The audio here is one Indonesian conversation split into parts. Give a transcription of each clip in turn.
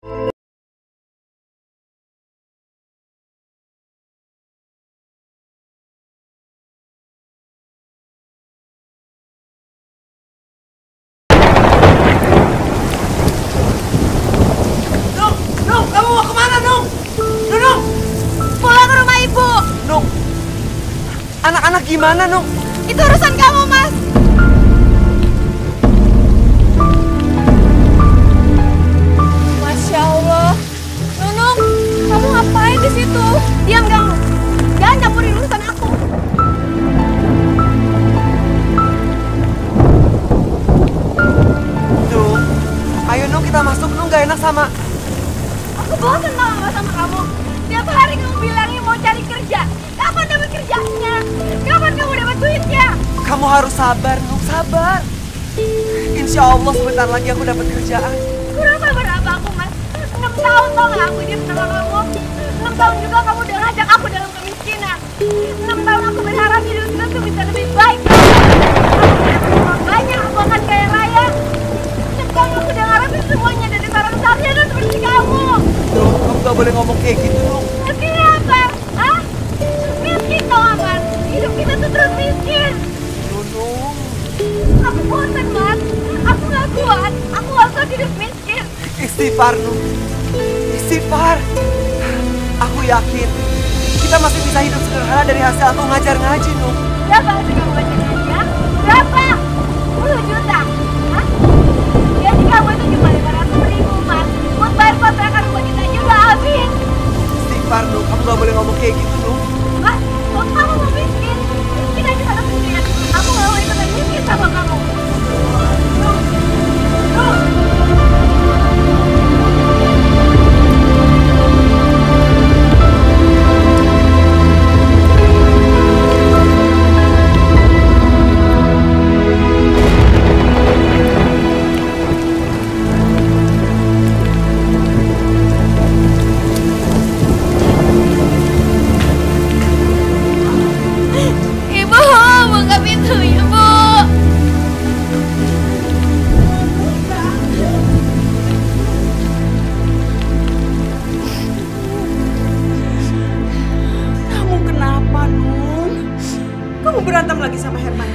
Nung, kamu mau kemana, Nung? Nung, Pulang ke rumah ibu. Nung, anak-anak gimana, Nung? Itu urusan kamu, Mas. Masya Allah. Nunung, kamu ngapain di situ? Diam kamu. Jangan campurin urusan aku. Nung, ayo Nung kita masuk, Nung gak enak sama... Aku bosan sama kamu. Tiap hari kamu bilangnya mau cari kerja. Kapan dapat kerjanya? Kapan kamu dapat duitnya? Kamu harus sabar, Nung, sabar. Insya Allah sebentar lagi aku dapat kerjaan. Kurang sabar apa aku, Mas? 6 tahun tau gak aku hidup sama kamu? 6 tahun juga kamu udah ngajak aku dalam kemiskinan. 6 tahun aku berharap hidup kita tuh bisa lebih baik. Banyak aku akan kaya raya. 6 tahun aku udah ngarepin semuanya dari seorang sarjana seperti kamu. Nung, kamu gak boleh ngomong kayak gitu, Nung. Artinya apa? Hah? Miskin tau gak, Mas? Hidup kita tuh terus miskin. Nung. Aku bosan, Mas. Aku gak kuat. Aku gak kuat hidup miskin. Istighfar, Nung. Istighfar. Aku yakin kita masih bisa hidup sederhana dari hasil aku ngajar ngaji, Nung. Berapa hasil kamu ngajar ngaji, ya? Berapa? 10 juta? Hah? Gaji kamu itu cuma 500.000, Mas. Buat bayar kontrakan rumah kita aja udah habis. Istighfar, Nung. Kamu gak boleh ngomong kayak gitu, Nung. Mas, kalau kamu mau miskin, miskin aja sana sendirian. Aku gak mau ikutan miskin sama kamu. Ibu, buka pintunya, Bu. Kamu kenapa, Nung? Kamu berantem lagi sama Herman?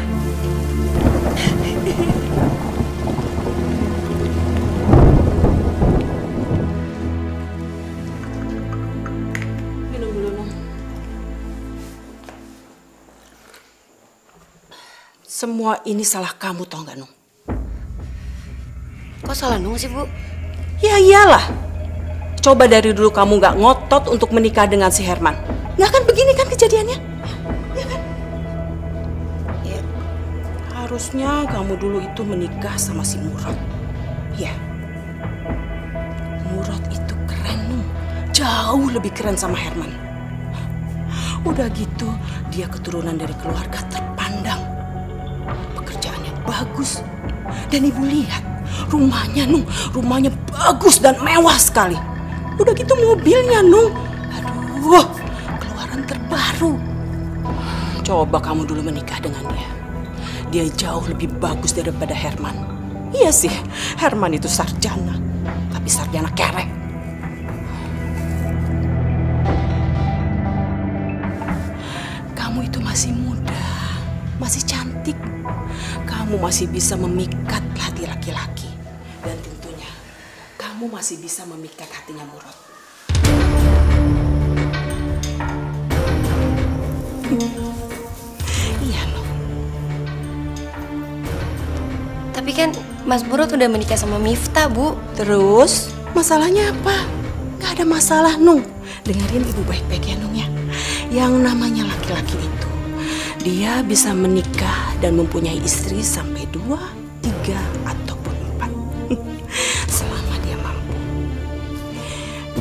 Minum dulu, Nung. Semua ini salah kamu, tau gak, Nung? Kok salah Nung sih, Bu? Ya iyalah. Coba dari dulu kamu gak ngotot untuk menikah dengan si Herman. Gak akan begini kan kejadiannya? Ya kan? Ya. Harusnya kamu dulu itu menikah sama si Murad. Ya. Murad itu keren, Nung. Jauh lebih keren sama Herman. Udah gitu, dia keturunan dari keluarga terpandang. Pekerjaannya bagus. Dan ibu lihat, rumahnya, Nung. Rumahnya bagus dan mewah sekali. Udah gitu mobilnya, Nung. Aduh, keluaran terbaru. Coba kamu dulu menikah dengan dia. Dia jauh lebih bagus daripada Herman. Iya sih, Herman itu sarjana. Tapi sarjana kerek. Kamu itu masih muda, masih cantik. Kamu masih bisa memikat hati laki-laki. Dan tentunya kamu masih bisa memikat hatinya Murad. Iya, Nung. Tapi kan Mas Murad udah menikah sama Miftah, Bu. Terus masalahnya apa? Gak ada masalah, Nung. Dengerin ibu baik-baik ya, Nung ya. Yang namanya laki-laki itu, dia bisa menikah dan mempunyai istri sampai 2, 3, ataupun 4. Selama dia mampu.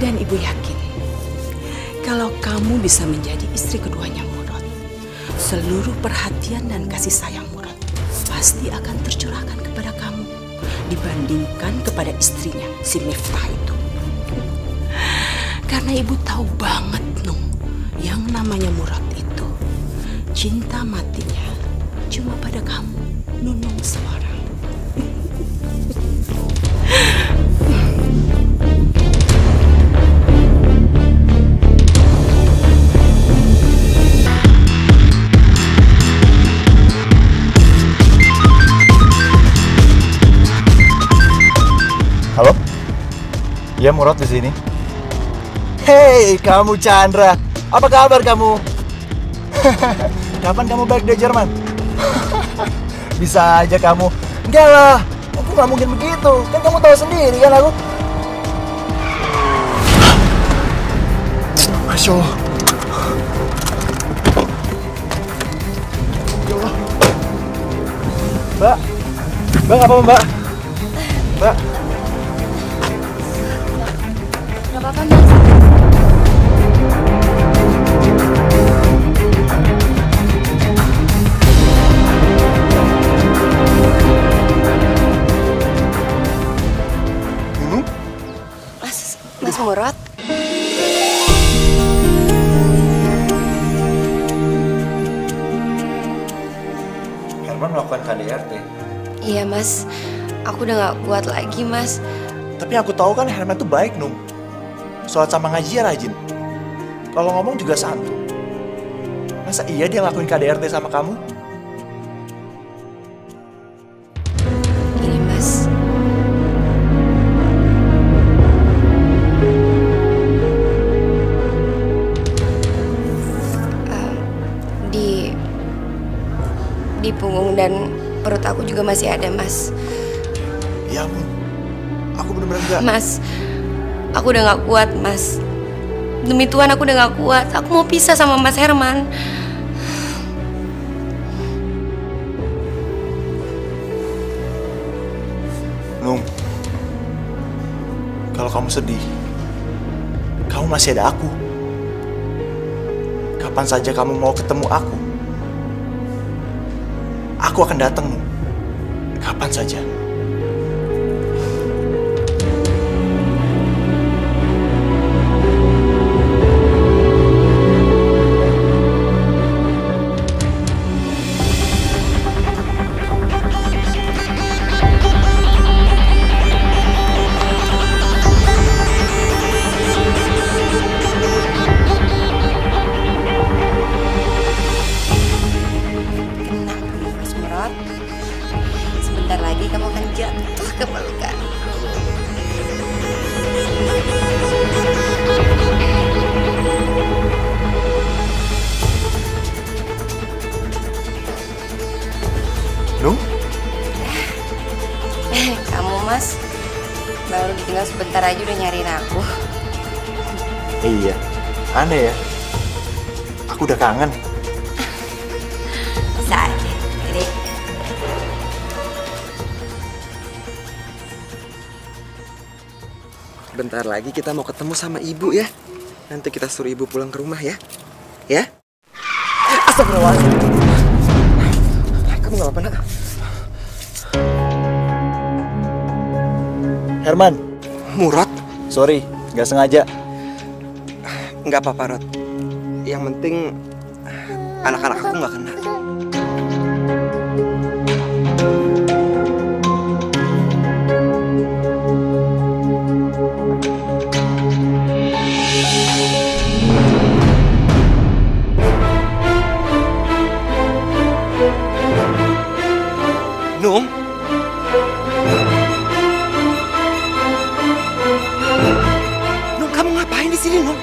Dan ibu yakin, kalau kamu bisa menjadi istri keduanya Murad, seluruh perhatian dan kasih sayang Murad pasti akan tercurahkan kepada kamu dibandingkan kepada istrinya, si Miftah itu. Karena ibu tahu banget, Nung, yang namanya Murad itu cinta matinya cuma pada kamu, Nunung seorang. Halo? Iya, Murad di sini. Hei, kamu Chandra. Apa kabar kamu? Kapan kamu balik dari Jerman? Bisa aja kamu. Enggak lah, aku nggak mungkin begitu. Kan kamu tahu sendiri kan aku. Masya Allah. Ya Allah. Mbak, Mbak apa Mbak? Mbak. Gak apa-apa, Mas. Mas Murad. Herman melakukan KDRT. Iya, Mas. Aku udah gak kuat lagi, Mas. Tapi aku tahu kan Herman tuh baik, Nung. Sholat sama ngaji ya rajin. Kalau ngomong juga santun. Masa iya dia ngelakuin KDRT sama kamu? Ini, Mas. Di punggung dan perut aku juga masih ada, Mas. Ya ampun. Aku bener-bener gak... Mas, aku udah gak kuat, Mas. Demi Tuhan aku udah gak kuat. Aku mau pisah sama Mas Herman. Nung, kalau kamu sedih, kamu masih ada aku. Kapan saja kamu mau ketemu aku akan datang, Nung. Kapan saja. Sebentar lagi kamu akan jatuh ke pelukan. Nung? Kamu, Mas, baru ditinggal sebentar aja udah nyariin aku. Iya, aneh ya. Aku udah kangen. Bisa aja. Jadi, Bentar lagi kita mau ketemu sama ibu ya. Nanti kita suruh ibu pulang ke rumah ya. Ya? Astagfirullahaladzim. Kamu gak apa-apa, nak? Herman, Murad? sorry, gak sengaja. Nggak apa-apa, Rod. Yang penting anak-anak aku nggak kena. Nung? Nung, kamu ngapain di sini, Nung?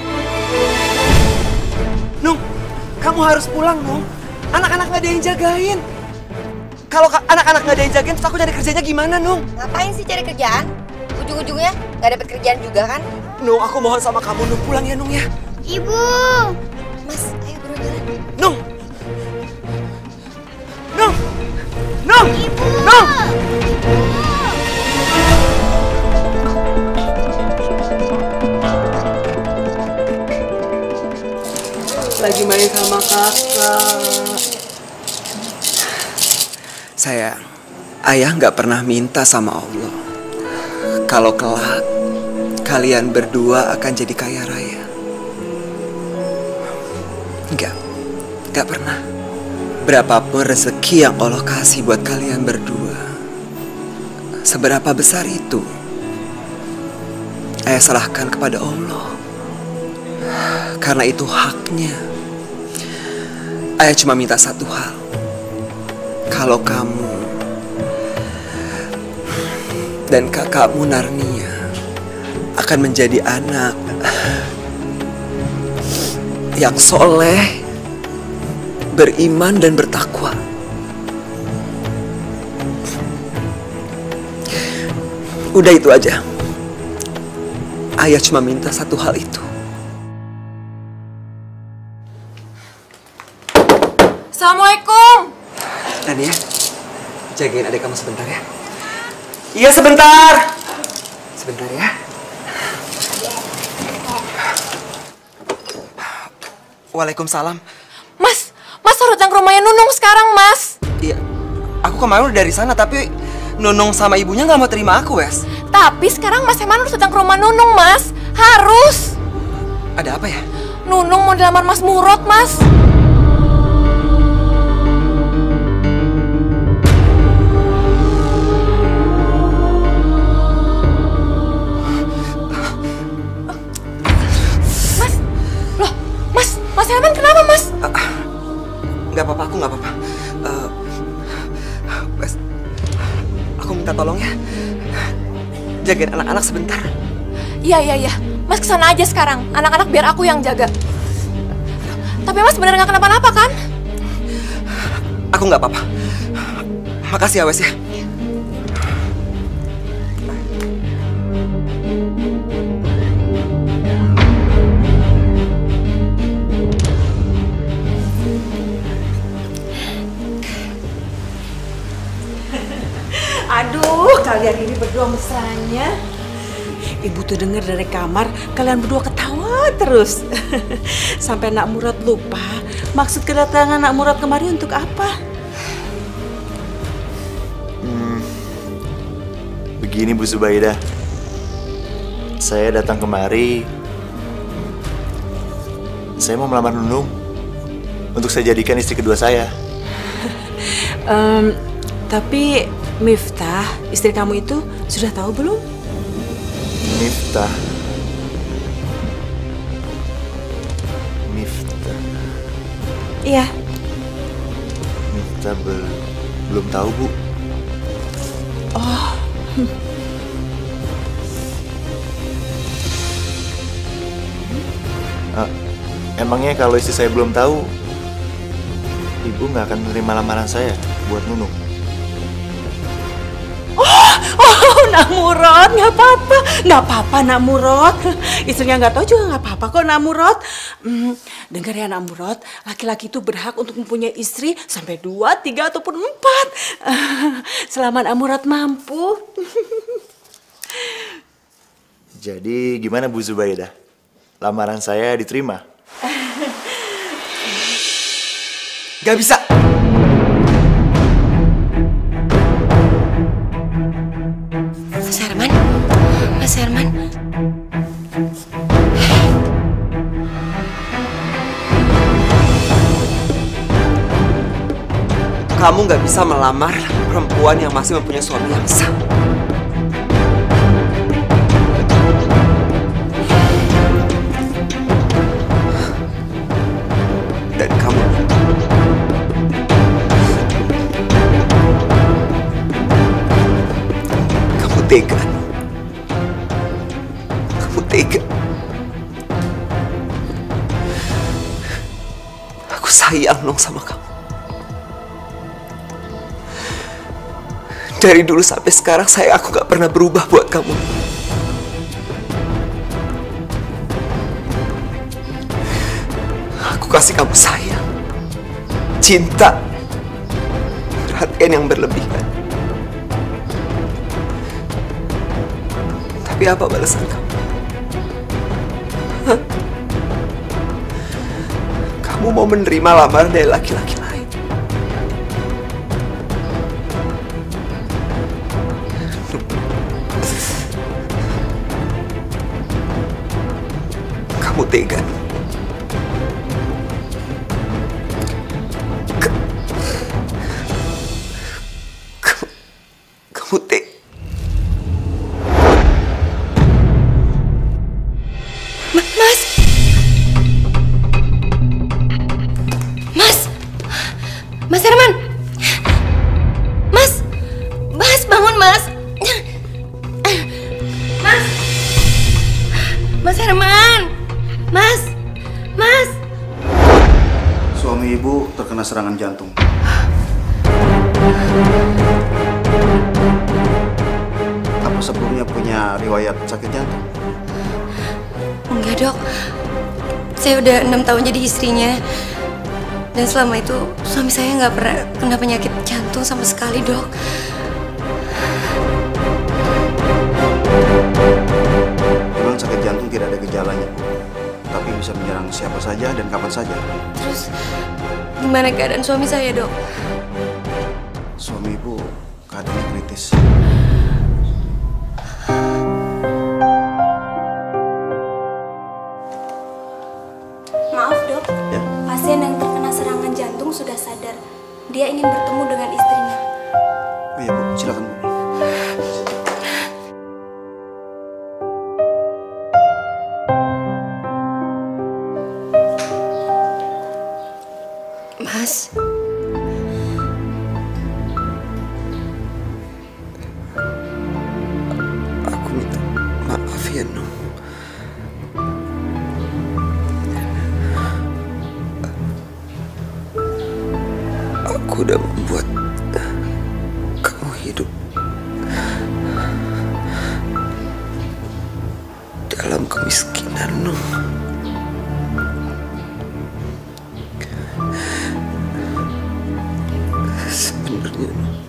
Nung, kamu harus pulang, Nung. Anak-anak nggak ada yang jagain. Kalau anak-anak nggak ada yang jagain, terus aku cari kerjanya gimana, Nung? ngapain sih cari kerjaan? Ujung-ujungnya nggak dapet kerjaan juga kan? Nung, aku mohon sama kamu, Nung, pulang ya, Nung ya. Ibu. Mas, ayo buru jalan. Nung! Nung! Nung! Nung! Lagi main sama kakak. Sayang, ayah nggak pernah minta sama Allah kalau kelak kalian berdua akan jadi kaya raya. Nggak pernah. Berapapun rezeki yang Allah kasih buat kalian berdua, seberapa besar itu, ayah serahkan kepada Allah. Karena itu haknya. Ayah cuma minta satu hal. Kalau kamu Dan kakakmu Narnia akan menjadi anak yang soleh, beriman dan bertakwa. Udah itu aja. Ayah cuma minta satu hal itu. Assalamualaikum. Nania, jagain adik kamu sebentar ya. Iya sebentar. Sebentar ya. Waalaikumsalam. Mas harus datang ke rumahnya Nunung sekarang, Mas. Iya, aku kemarin udah dari sana tapi Nunung sama ibunya nggak mau terima aku, Wes. Tapi sekarang Mas Herman harus datang ke rumah Nunung, Mas. Harus. Ada apa ya? Nunung mau dilamar Mas Murad, Mas. Mas Herman kenapa, Mas? Nggak apa-apa, aku nggak apa-apa. Wes, aku minta tolong ya. Jagain anak-anak sebentar. Iya. Mas kesana aja sekarang. Anak-anak biar aku yang jaga. Tapi Mas bener nggak kenapa-napa kan? Aku nggak apa-apa. Makasih ya, Wes ya. Aduh, kalian ini berdua mesranya. Ibu tuh denger dari kamar, kalian berdua ketawa terus. Sampai Nak Murad lupa maksud kedatangan Nak Murad kemari untuk apa. Begini Bu Zubaidah, saya datang kemari, saya mau melamar Nunung untuk saya jadikan istri kedua saya. Tapi Miftah, istri kamu itu sudah tahu belum? Miftah. Iya. Miftah belum tahu, Bu. Oh. Emangnya kalau istri saya belum tahu, Ibu nggak akan menerima lamaran saya buat Nunung? Oh, Nak Murad, nggak apa-apa, Nak Murad. Istrinya nggak tahu juga nggak apa-apa kok, Nak Murad. Dengar ya, Nak Murad, laki-laki itu berhak untuk mempunyai istri sampai 2, 3 ataupun 4. Selama Nak Murad mampu. Jadi gimana Bu Zubaidah? Lamaran saya diterima? Gak bisa. Mas Herman. Kamu gak bisa melamar perempuan yang masih mempunyai suami yang sah. Dan kamu tega. Kamu tega. Aku sayang dong sama kamu. Dari dulu sampai sekarang aku gak pernah berubah buat kamu. Aku kasih kamu sayang, cinta, perhatian yang berlebihan. Tapi apa balasan kamu? Hah? Kamu mau menerima lamaran dari laki-laki lain? Kamu tega. Kamu tega. Mas Herman. Mas bangun, Mas. terkena serangan jantung. Apa sebelumnya punya riwayat sakit jantung? Enggak, Dok. Saya udah 6 tahun jadi istrinya. Dan selama itu suami saya nggak pernah kena penyakit jantung sama sekali, Dok. Memang sakit jantung tidak ada gejalanya, tapi bisa menyerang siapa saja dan kapan saja. Terus gimana keadaan suami saya, Dok? Suami ibu keadaannya kritis. Maaf, Dok. Ya? Pasien yang terkena serangan jantung sudah sadar. Dia ingin bertemu dengan istrinya. Oh iya, Bu. Silakan, Bu. Mas, Aku minta maaf ya, Nung. Aku udah membuat kamu hidup dalam kemiskinan, Nung. Sebenarnya, Nung,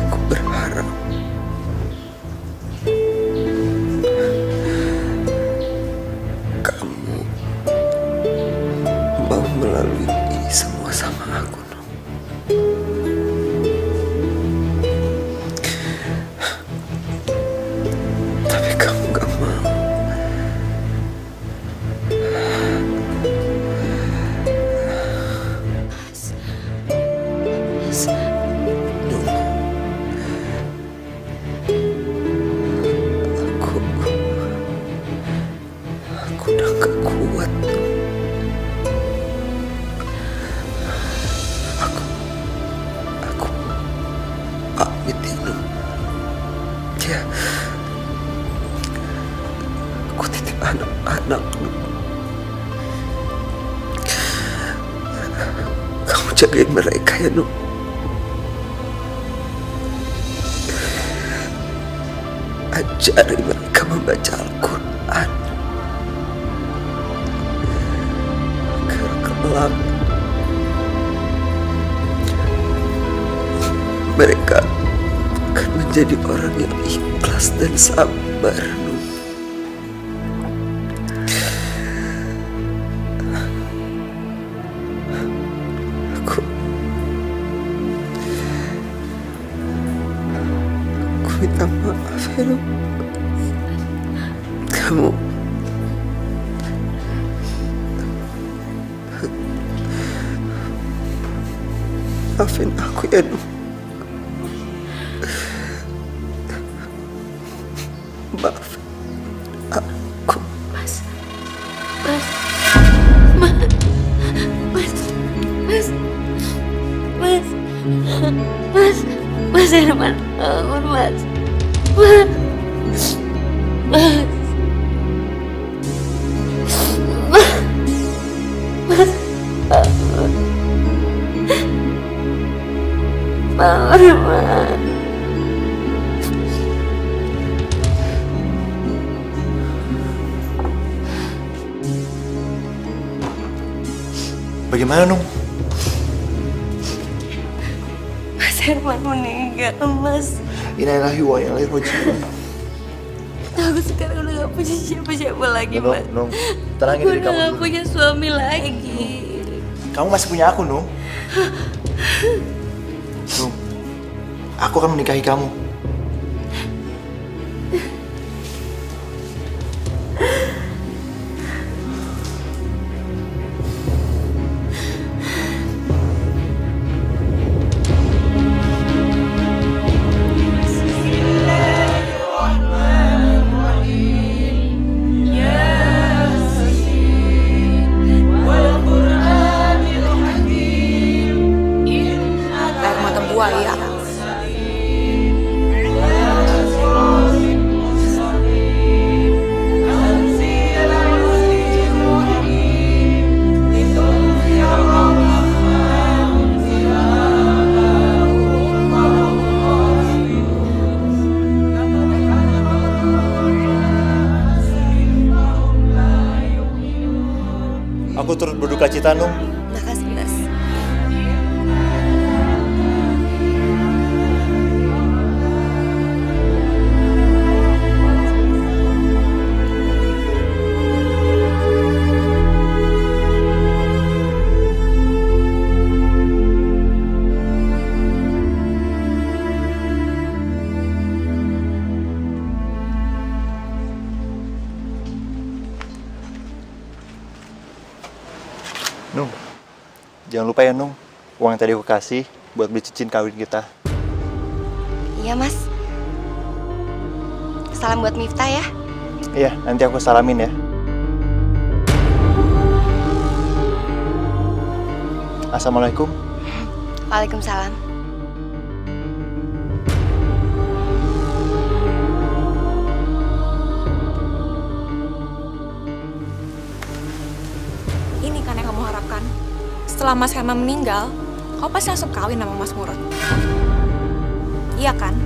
aku berharap kamu mau melalui ini semua sama aku, Nung. Tapi kamu gak mau. Nung, aku udah gak kuat, Nung. Aku pamit ya, Nung. Ya, aku titip anak-anak, Nung. Kamu jagain mereka ya, Nung. Ajari mereka membaca Al-Quran agar kelak mereka akan menjadi orang yang ikhlas dan sabar, Nung. Aku minta maaf ya, Nung. Kamu maafin aku ya, Nung. Maafin aku. Mas, Mas, Mas, Mas, Mas, Mas, Mas Herman, bangun, Mas, Mas, bangun, Mas. Bagaimana, Nung? Mas Herman meninggal, Mas. Innalillahi wa inna ilaihi raji'un. Aku sekarang udah gak punya siapa-siapa lagi, Mas. Nung, tenangin Aku diri udah kamu gak dulu. punya suami lagi. Kamu masih punya aku, Nung. Nung, aku akan menikahi kamu. Air mata buaya. Aku turut berduka cita, Nung. Makasih, Mas. Nung, jangan lupa ya, Nung. Uang yang tadi aku kasih buat beli cincin kawin kita. Iya, Mas. Salam buat Miftah ya. Iya, nanti aku salamin ya. Assalamualaikum. Waalaikumsalam. Ini kan yang kamu harapkan. Setelah Mas Herman meninggal, kau pasti langsung kawin sama Mas Murad. Iya kan?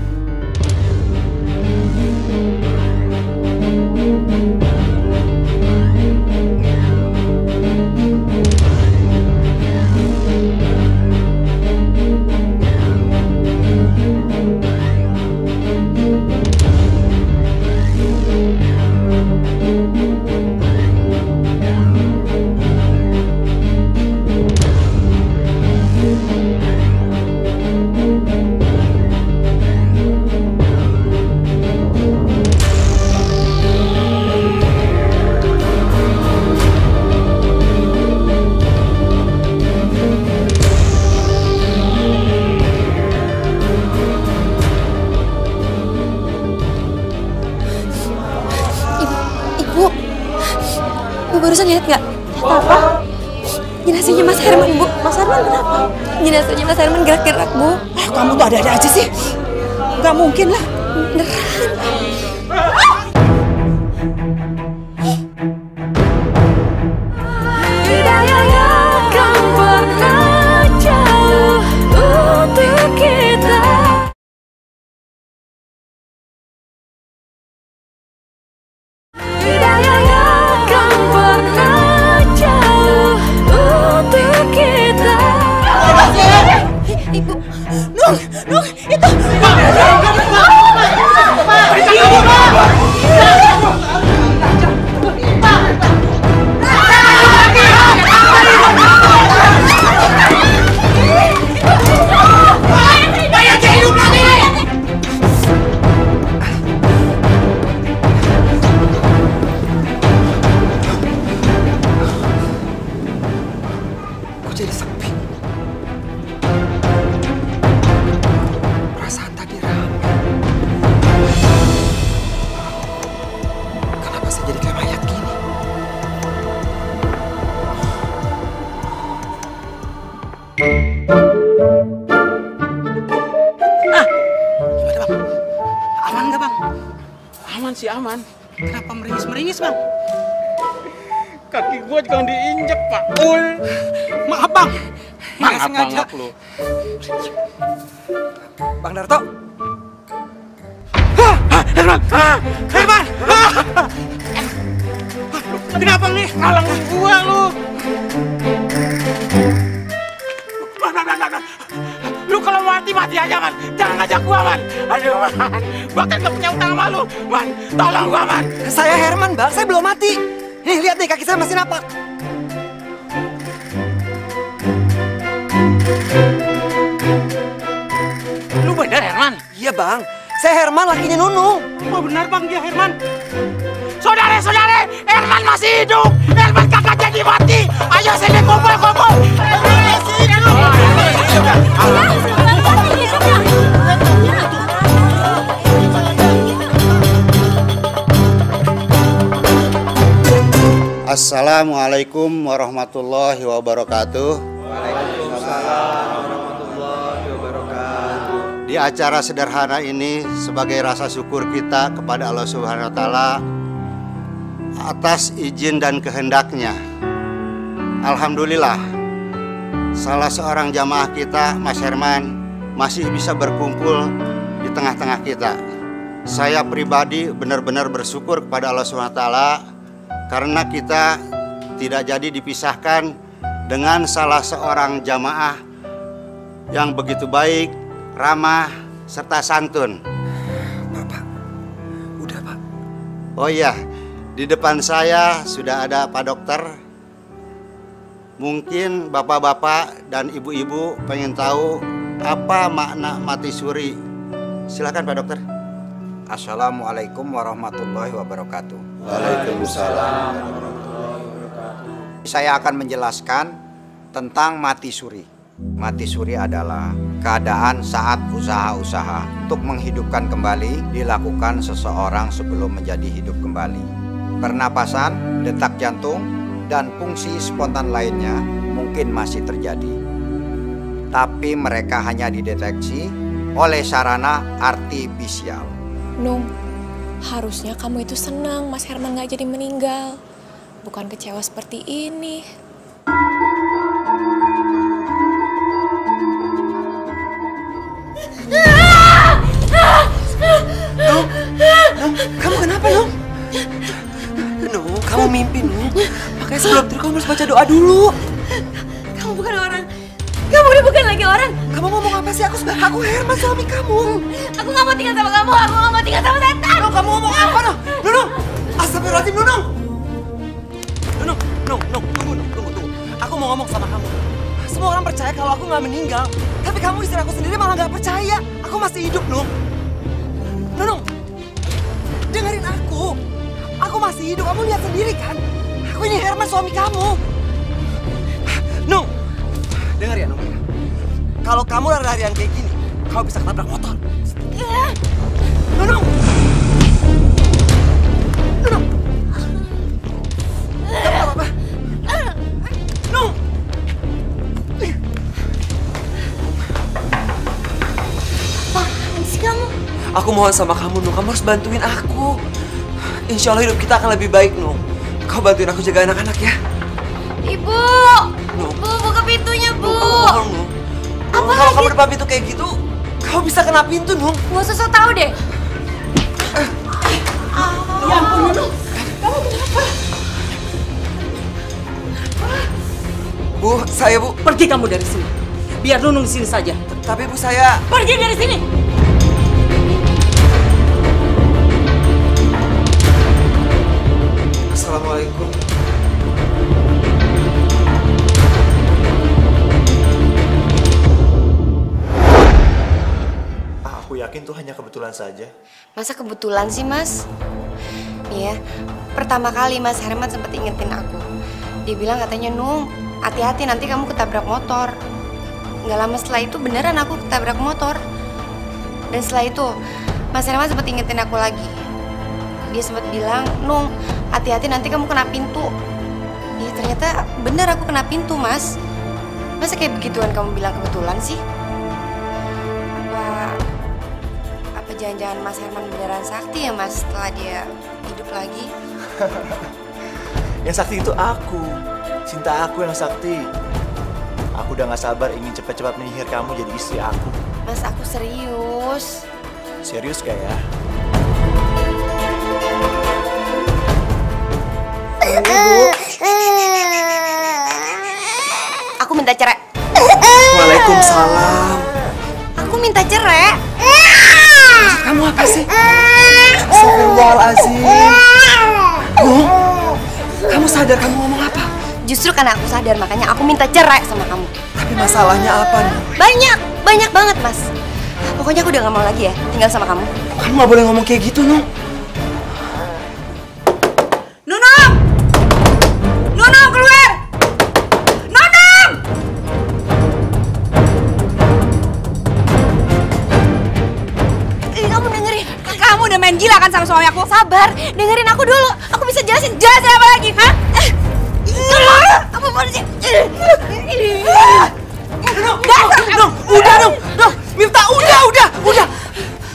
Barusan lihat nggak? Apa? Jenazahnya Mas Herman, Bu. Mas Herman kenapa? Jenazahnya Mas Herman gerak-gerak, Bu. Kamu tuh ada-ada aja sih. Nggak mungkin lah. Beneran. Ibu, Nung, itu. Kok jadi sepi? Perasaan tadi ramai. Kenapa saya jadi kayak mayat gini? Gimana, Bang? Aman nggak, Bang? Aman sih, aman. Kenapa meringis-meringis, Bang? Kaki gua jangan diinjek, Pak Ul. Maaf, Bang. Nggak Maaf sengaja. banget lu. Bang Darto, Herman! Kenapa nih? Halangin gua lu. Lu kalau mati aja, Man. Jangan ngajak gua, Man. Aduh, Man. Bahkan gak punya utang sama lu. Man, tolong gua, Man. saya Herman, Bang. Saya belum mati. Nih, lihat nih, kaki saya masih napak. Lu bener, Herman? Iya, Bang. Saya Herman, lakinya Nunung. Oh, benar, Bang. Dia Herman. Saudara-saudara, Herman masih hidup. Herman kagak jadi mati. Ayo sini kumpul. Herman masih hidup. Assalamualaikum warahmatullahi wabarakatuh. Di acara sederhana ini sebagai rasa syukur kita kepada Allah Subhanahu wa taala atas izin dan kehendaknya. Alhamdulillah, salah seorang jamaah kita, Mas Herman, masih bisa berkumpul di tengah-tengah kita. Saya pribadi benar-benar bersyukur kepada Allah Subhanahu wa taala karena kita tidak jadi dipisahkan dengan salah seorang jamaah yang begitu baik, ramah, serta santun. Pak, udah Pak. Oh iya, di depan saya sudah ada Pak Dokter. Mungkin bapak-bapak dan ibu-ibu pengen tahu apa makna mati suri. Silakan Pak Dokter. Assalamualaikum warahmatullahi wabarakatuh. Waalaikumsalam. Saya akan menjelaskan tentang mati suri. Mati suri adalah keadaan saat usaha-usaha untuk menghidupkan kembali dilakukan seseorang sebelum menjadi hidup kembali. Pernapasan, detak jantung, dan fungsi spontan lainnya mungkin masih terjadi. Tapi mereka hanya dideteksi oleh sarana artifisial. Nung, harusnya kamu itu senang Mas Herman gak jadi meninggal. Bukan kecewa seperti ini. Nung, kamu kenapa, Nung? Nung, kamu mimpi, Nung. Makanya sebelum tidur kamu harus baca doa dulu. Kamu bukan orang. Kamu udah bukan lagi orang. Kamu ngomong apa sih? Aku Herman, suami kamu. Aku gak mau tinggal sama kamu. Aku gak mau tinggal sama setan. Nung, kamu ngomong apa, Nung? Nung, astagfirullahaladzim, Nung. Nung, tunggu. Aku mau ngomong sama kamu. Semua orang percaya kalau aku gak meninggal. Tapi kamu istri aku sendiri malah gak percaya. Aku masih hidup, Nung. Nung, dengerin aku. Aku masih hidup, kamu lihat sendiri kan? Aku ini Herman, suami kamu. Nung, dengar ya, Nung. Kalau kamu lari-larian kayak gini, kamu bisa ketabrak motor. Nung. Kamu gak apa-apa? Nung. Apaan sih kamu? Aku mohon sama kamu, Nung. Kamu harus bantuin aku. Insya Allah hidup kita akan lebih baik, Nung. Kau bantuin aku jaga anak-anak ya. Ibu! Nung. Bu, buka pintunya, Bu. Bohong, Nung. Apa Kalau lagi? kamu depan pintu kayak gitu, kau bisa kena pintu, Nung. Gak usah sok tau deh. Ya ampun, Nung. Kamu kenapa? Bu, saya Bu. Pergi kamu dari sini. Biar Nunung di sini saja. Tapi Bu, saya... Pergi dari sini. Assalamualaikum. Aku yakin tuh hanya kebetulan saja. Masa kebetulan sih, Mas? Nih ya, pertama kali Mas Herman sempat ingetin aku. Dia bilang katanya, Nung, hati-hati nanti kamu ketabrak motor. Nggak lama setelah itu beneran aku ketabrak motor. Dan setelah itu, Mas Herman sempat ingetin aku lagi. Dia sempat bilang, Nung, hati-hati nanti kamu kena pintu. Ya ternyata bener aku kena pintu, Mas. Masa kayak begituan kamu bilang kebetulan sih? Apa jangan-jangan Mas Herman beneran sakti ya, Mas, setelah dia hidup lagi? Yang sakti itu aku. Cinta aku yang sakti. Aku udah gak sabar ingin cepat-cepat menyihir kamu jadi istri aku. Mas, aku serius. Serius gak ya? Aku minta cerai. Waalaikumsalam. Aku minta cerai. Kamu apa sih? Astagfirullahaladzim. Nung, kamu sadar kamu ngomong apa? Justru karena aku sadar, makanya aku minta cerai sama kamu. Tapi masalahnya apa nih? Banyak banget, Mas. Pokoknya aku udah gak mau lagi ya tinggal sama kamu. Kamu gak boleh ngomong kayak gitu, Nung. Nunung! Nunung, keluar! Nunung! Kamu dengerin. Kamu udah main gila kan sama suami aku? Sabar, dengerin aku dulu. Aku bisa jelasin apa lagi, hah? Apa polisi? Nung, udah, Nung, Miftah, udah.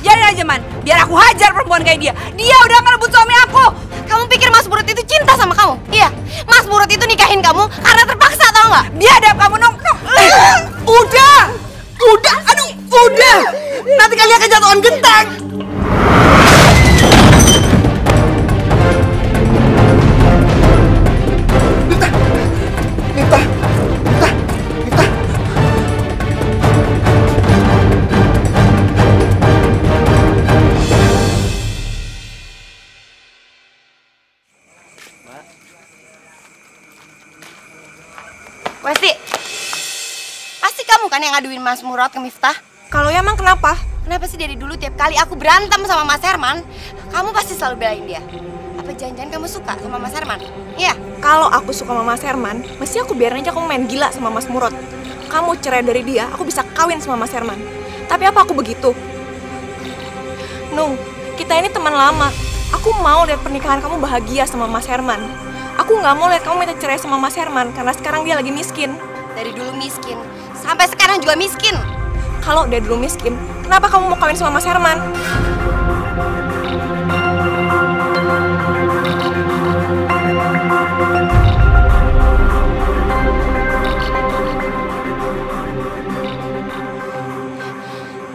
Jadi aja, Man. Biar aku hajar perempuan kayak dia. Dia udah ngerebut suami aku. Kamu pikir Mas Burut itu cinta sama kamu? Iya, Mas Burut itu nikahin kamu karena terpaksa, tau nggak? Biadab kamu, Nung. Udah, aduh, udah. Nanti kalian kejatuhan genteng. Miftah, Westi, pasti kamu kan yang ngaduin Mas Murad ke Miftah? Kalau ya emang kenapa? Kenapa sih dari dulu tiap kali aku berantem sama Mas Herman, kamu pasti selalu belain dia? Apa jangan-jangan kamu suka sama Mas Herman? Iya. Kalau aku suka sama Mas Herman, mesti aku biarin aja kamu main gila sama Mas Murad. Kamu cerai dari dia, aku bisa kawin sama Mas Herman. Tapi apa aku begitu? Nung, kita ini teman lama. Aku mau lihat pernikahan kamu bahagia sama Mas Herman. Aku nggak mau lihat kamu minta cerai sama Mas Herman karena sekarang dia lagi miskin. Dari dulu miskin, sampai sekarang juga miskin. Kalau dia dulu miskin, kenapa kamu mau kawin sama Mas Herman?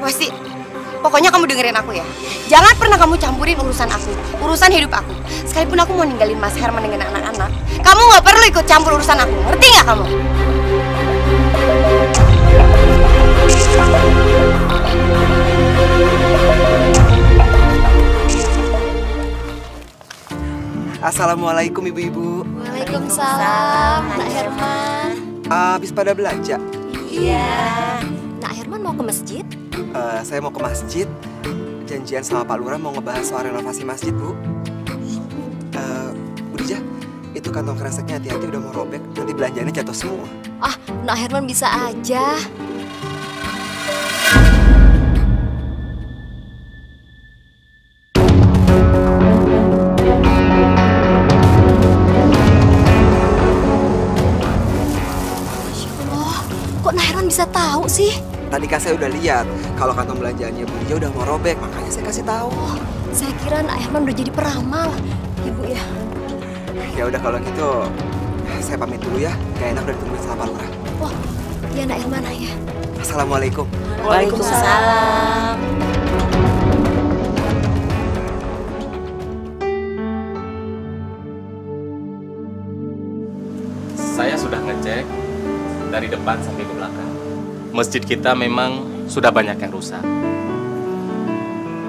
Westi, pokoknya kamu dengerin aku ya. Jangan pernah kamu campurin urusan aku, urusan hidup aku. Sekalipun aku mau ninggalin Mas Herman dengan anak-anak, kamu nggak perlu ikut campur urusan aku. Ngerti nggak kamu? Assalamualaikum ibu-ibu. Waalaikumsalam, Nak Herman. Habis pada belanja? Iya. Nak Herman mau ke masjid? Saya mau ke masjid. Janjian sama Pak Lurah mau ngebahas soal renovasi masjid, Bu. Bu Dija, itu kantong kreseknya hati-hati udah mau robek. Nanti belanjanya jatuh semua. Ah, Nak Herman bisa aja. Kok Nak Herman bisa tahu sih? Tadi kan saya udah lihat kalau kantong belanjaannya Bu Dija udah mau robek, makanya saya kasih tahu. Oh, saya kira Nak Herman udah jadi peramal, Ibu ya. Ya udah kalau gitu, saya pamit dulu ya. Gak enak udah ditungguin sama Pak Lurah. Oh, ya Nak Herman ya. Assalamualaikum. Waalaikumsalam. Saya sudah ngecek dari depan sampai ke belakang. Masjid kita memang sudah banyak yang rusak.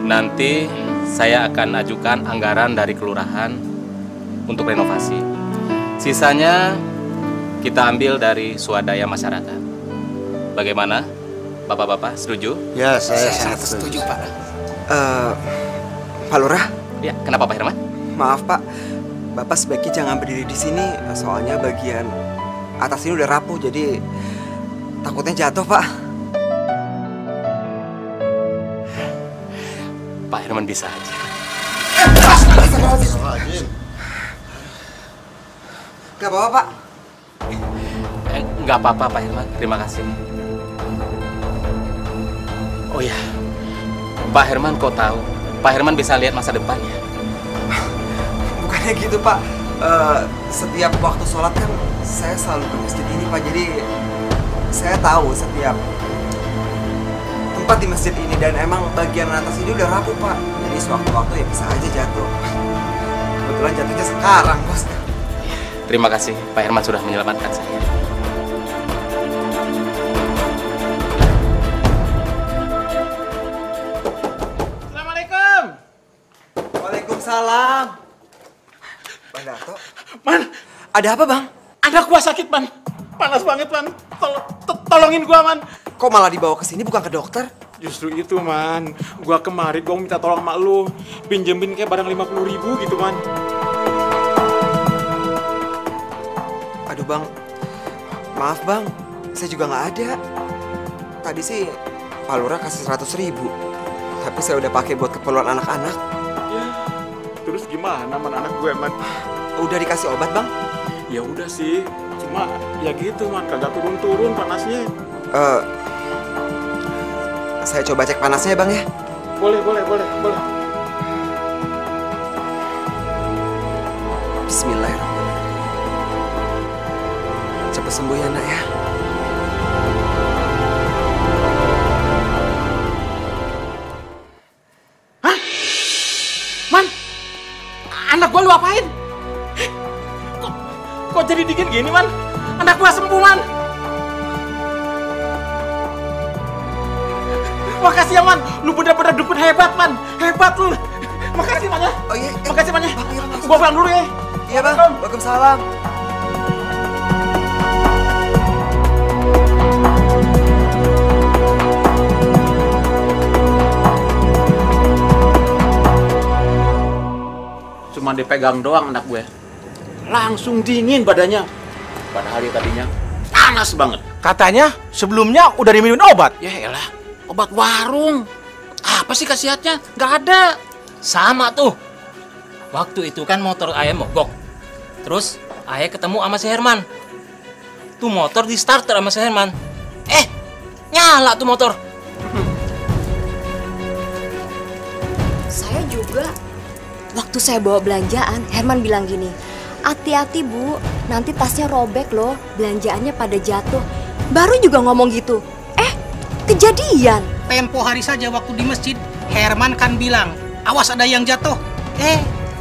Nanti saya akan ajukan anggaran dari kelurahan untuk renovasi. Sisanya kita ambil dari swadaya masyarakat. Bagaimana? Bapak-bapak setuju? Ya, saya sangat setuju, Pak. Pak Lurah? Ya, kenapa Pak Herman? Maaf, Pak. Bapak sebaiknya jangan berdiri di sini, soalnya bagian atas ini udah rapuh, jadi takutnya jatuh, Pak. Pak Herman bisa aja. Gak apa-apa, Pak. Nggak apa-apa, Pak Herman. Terima kasih. Oh ya, Pak Herman kok tahu? Pak Herman bisa lihat masa depannya. Bukannya gitu, Pak. Setiap waktu sholat kan saya selalu ke masjid ini, Pak. Jadi saya tahu setiap tempat di masjid ini, dan emang bagian atas ini udah rapuh, Pak. Jadi sewaktu-waktu ya bisa aja jatuh. Kebetulan jatuhnya sekarang, Bos. Terima kasih, Pak Herman sudah menyelamatkan saya. Assalamualaikum. Waalaikumsalam. Bang Darto. Man, ada apa, Bang? anak gua sakit, Man. Panas banget, Man. Tolongin gua, Man. Kok malah dibawa ke sini bukan ke dokter? Justru itu, Man. Gua kemarin gua minta tolong sama lu. Pinjemin kayak barang 50.000 gitu, Man. Aduh, Bang. Maaf, Bang. Saya juga nggak ada. Tadi sih Pak Lurah kasih 100.000. Tapi saya udah pakai buat keperluan anak-anak. Ya, terus gimana, Man, anak gue, Man? Udah dikasih obat, Bang? Ya udah sih. Cuma ya gitu, Man. Kagak turun-turun panasnya. Saya coba cek panasnya ya, Bang ya? Boleh. Bismillahirrahmanirrahim. Cepat sembuh ya, Nak ya. Hah? Man, anak gua lu apain? Kok jadi dingin gini, Man? Anak gua sembuh, Man. Makasih ya, Man. Lu bener-bener dukun hebat, Man. Hebat lu. Makasih, Man ya. Oh iya. Makasih, Man ya. Gua pulang dulu ya. Iya, Bang. Waalaikumsalam. Cuma dipegang doang anak gue. Langsung dingin badannya. Padahal dia tadinya panas banget. Katanya sebelumnya udah diminumin obat. Ya elah, obat warung. Apa sih khasiatnya? Nggak ada. Sama tuh. Waktu itu kan motor ayah mogok. Terus ayah ketemu sama si Herman. Tuh motor di starter sama si Herman. Nyala tuh motor. Saya juga. Waktu saya bawa belanjaan, Herman bilang gini, hati-hati Bu, nanti tasnya robek loh, belanjaannya pada jatuh. Baru juga ngomong gitu. Kejadian. Tempo hari saja waktu di masjid, Herman kan bilang, awas ada yang jatuh.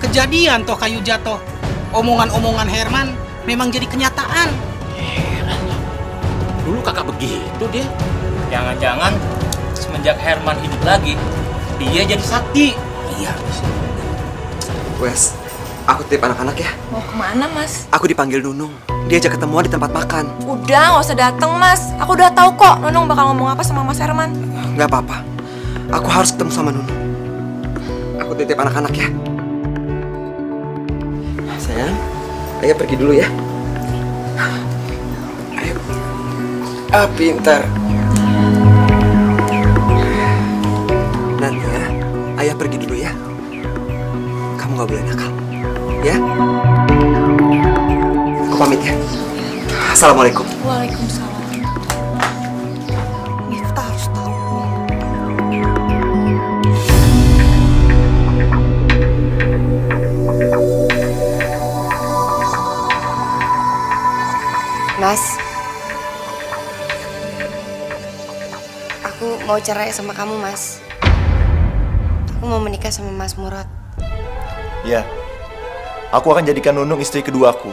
Kejadian toh kayu jatuh. Omongan-omongan Herman memang jadi kenyataan. Heran. Dulu kakak begitu dia. Jangan-jangan semenjak Herman hidup lagi, dia jadi sakti. Iya. Wes, aku titip anak-anak ya. Mau kemana, Mas? Aku dipanggil Nunung. Diajak ketemuan di tempat makan. Udah, nggak usah dateng, Mas. Aku udah tahu kok Nunung bakal ngomong apa sama Mas Herman. Nggak apa-apa. Aku harus ketemu sama Nunung. Aku titip anak-anak ya. Sayang, ayah pergi dulu ya. Ayo. Pintar. Nanti ya, ayah pergi dulu ya. Kamu nggak boleh nakal, ya? Aku pamit ya. Assalamualaikum. Waalaikumsalam. Kita harus tahu. Mas, aku mau cerai sama kamu, Mas. Aku mau menikah sama Mas Murad. Ya, aku akan jadikan Nunung istri keduaku.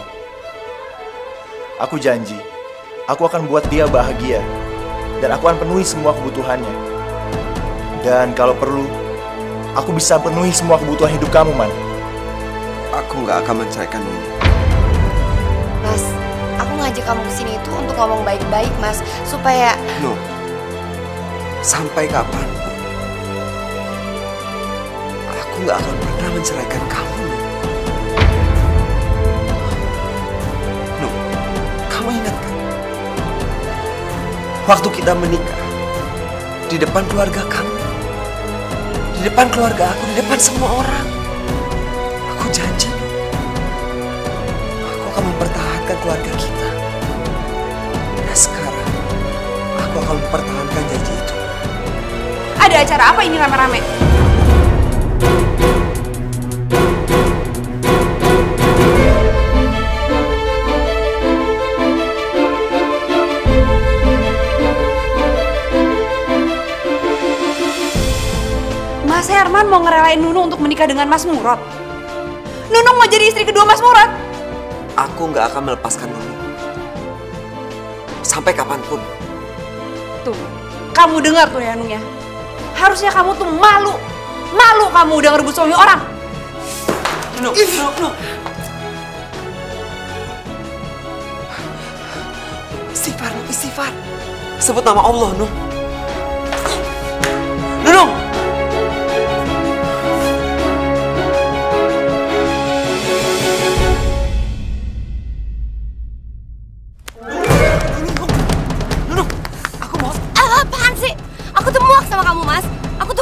Aku janji, aku akan buat dia bahagia. Dan aku akan penuhi semua kebutuhannya. Dan kalau perlu, aku bisa penuhi semua kebutuhan hidup kamu, Man. Aku nggak akan menceraikan Nunung. Mas, aku ngajak kamu kesini itu untuk ngomong baik-baik, Mas. Supaya... No. Sampai kapan? Aku nggak akan pernah menceraikan kamu. No, kamu ingat kan? Waktu kita menikah, di depan keluarga kamu, di depan keluarga aku, di depan semua orang, aku janji, aku akan mempertahankan keluarga kita. Dan sekarang, aku akan mempertahankan janji itu. Ada acara apa ini rame-rame? Mas Herman mau ngerelain Nunung untuk menikah dengan Mas Murad. Nunung mau jadi istri kedua Mas Murad. Aku nggak akan melepaskan Nunung. Sampai kapanpun. Tuh, kamu dengar tuh ya Nung ya. Harusnya kamu tuh malu. Malu kamu udah ngerebut suami orang. Nunung. Istighfar, istighfar. Sebut nama Allah, Nung. Nunung!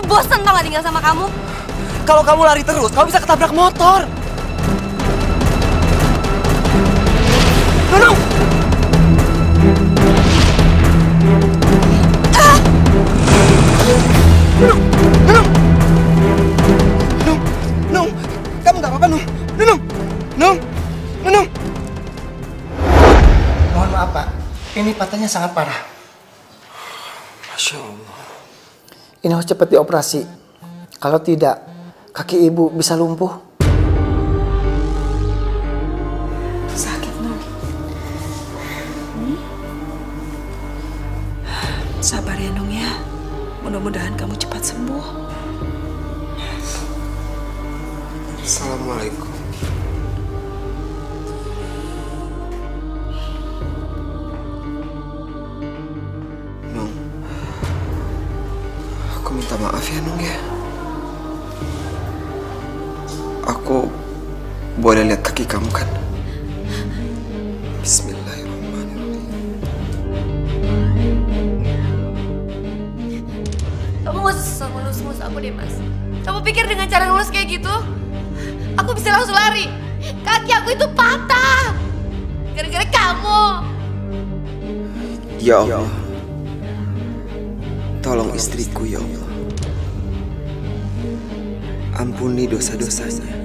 Bosan tau gak tinggal sama kamu? Kalau kamu lari terus, kamu bisa ketabrak motor. Nunung! Nung! Kamu gak apa-apa, Nung? Nung! Mohon maaf, Pak. Ini patahnya sangat parah. Masya Allah. Ini harus cepat dioperasi. Kalau tidak, kaki ibu bisa lumpuh. Sakit, Nung. Sabar ya, Nung ya. Mudah-mudahan kamu cepat sembuh. Assalamualaikum. Nung, aku minta maaf ya, Nung ya. Aku boleh lihat kaki kamu kan? Bismillahirrahmanirrahim. Kamu gak usah ngelus-ngelus aku deh, Mas. Kamu pikir dengan cara ngelus kayak gitu, aku bisa langsung lari? Kaki aku itu patah gara-gara kamu. Ya Allah, tolong istriku ya Allah. Ampuni dosa-dosanya.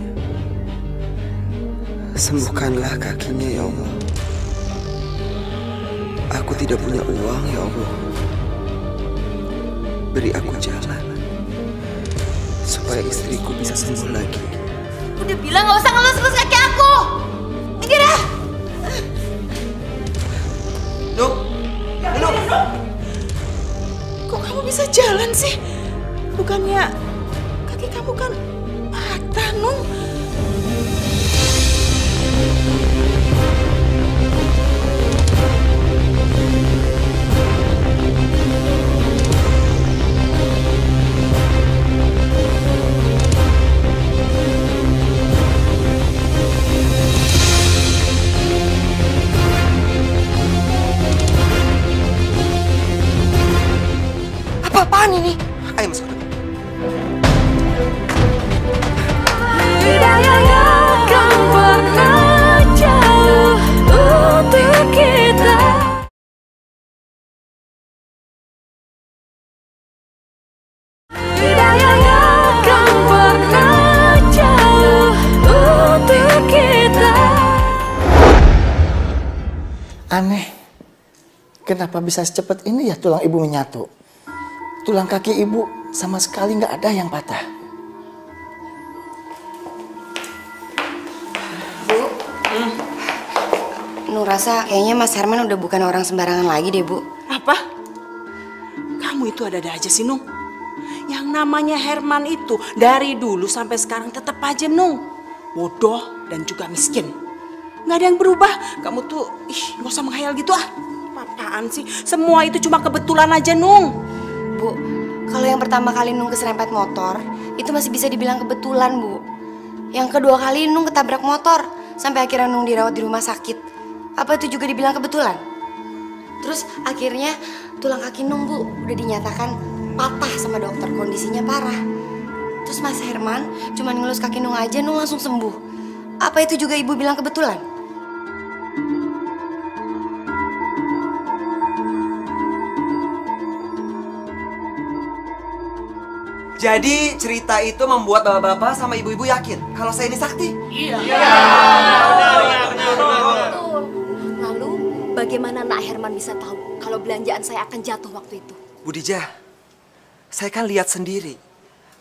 Sembuhkanlah kakinya ya Allah. Aku tidak punya uang ya Allah. Beri aku jalan supaya istriku bisa sembuh lagi. Udah bilang gak usah ngelus-ngelus kaki aku. Minggir ya. Nuk, Nuk. Kok kamu bisa jalan sih? Bukannya kaki kamu kan patah, Nung? Apa-apaan ini? Ayo masuk ke dalam. Aneh, kenapa bisa secepat ini ya tulang ibu menyatu? Tulang kaki ibu sama sekali nggak ada yang patah. Bu, Nur rasa kayaknya Mas Herman udah bukan orang sembarangan lagi deh, Bu. Apa? Kamu itu ada-ada aja sih, Nung. Yang namanya Herman itu dari dulu sampai sekarang tetap aja, Nung, bodoh dan juga miskin. Nggak ada yang berubah. Kamu tuh, nggak usah menghayal gitu ah. Apaan sih? Semua itu cuma kebetulan aja, Nung. Bu, kalau yang pertama kali Nung keserempet motor, itu masih bisa dibilang kebetulan, Bu. Yang kedua kali Nung ketabrak motor, sampai akhirnya Nung dirawat di rumah sakit. Apa itu juga dibilang kebetulan? Terus akhirnya tulang kaki Nung, Bu, udah dinyatakan patah sama dokter, kondisinya parah. Terus Mas Herman cuma ngelus kaki Nung aja, Nung langsung sembuh. Apa itu juga Ibu bilang kebetulan? Jadi cerita itu membuat bapak-bapak sama ibu-ibu yakin kalau saya ini sakti? Iya. Lalu bagaimana Nak Herman bisa tahu kalau belanjaan saya akan jatuh waktu itu? Bu Dija, saya kan lihat sendiri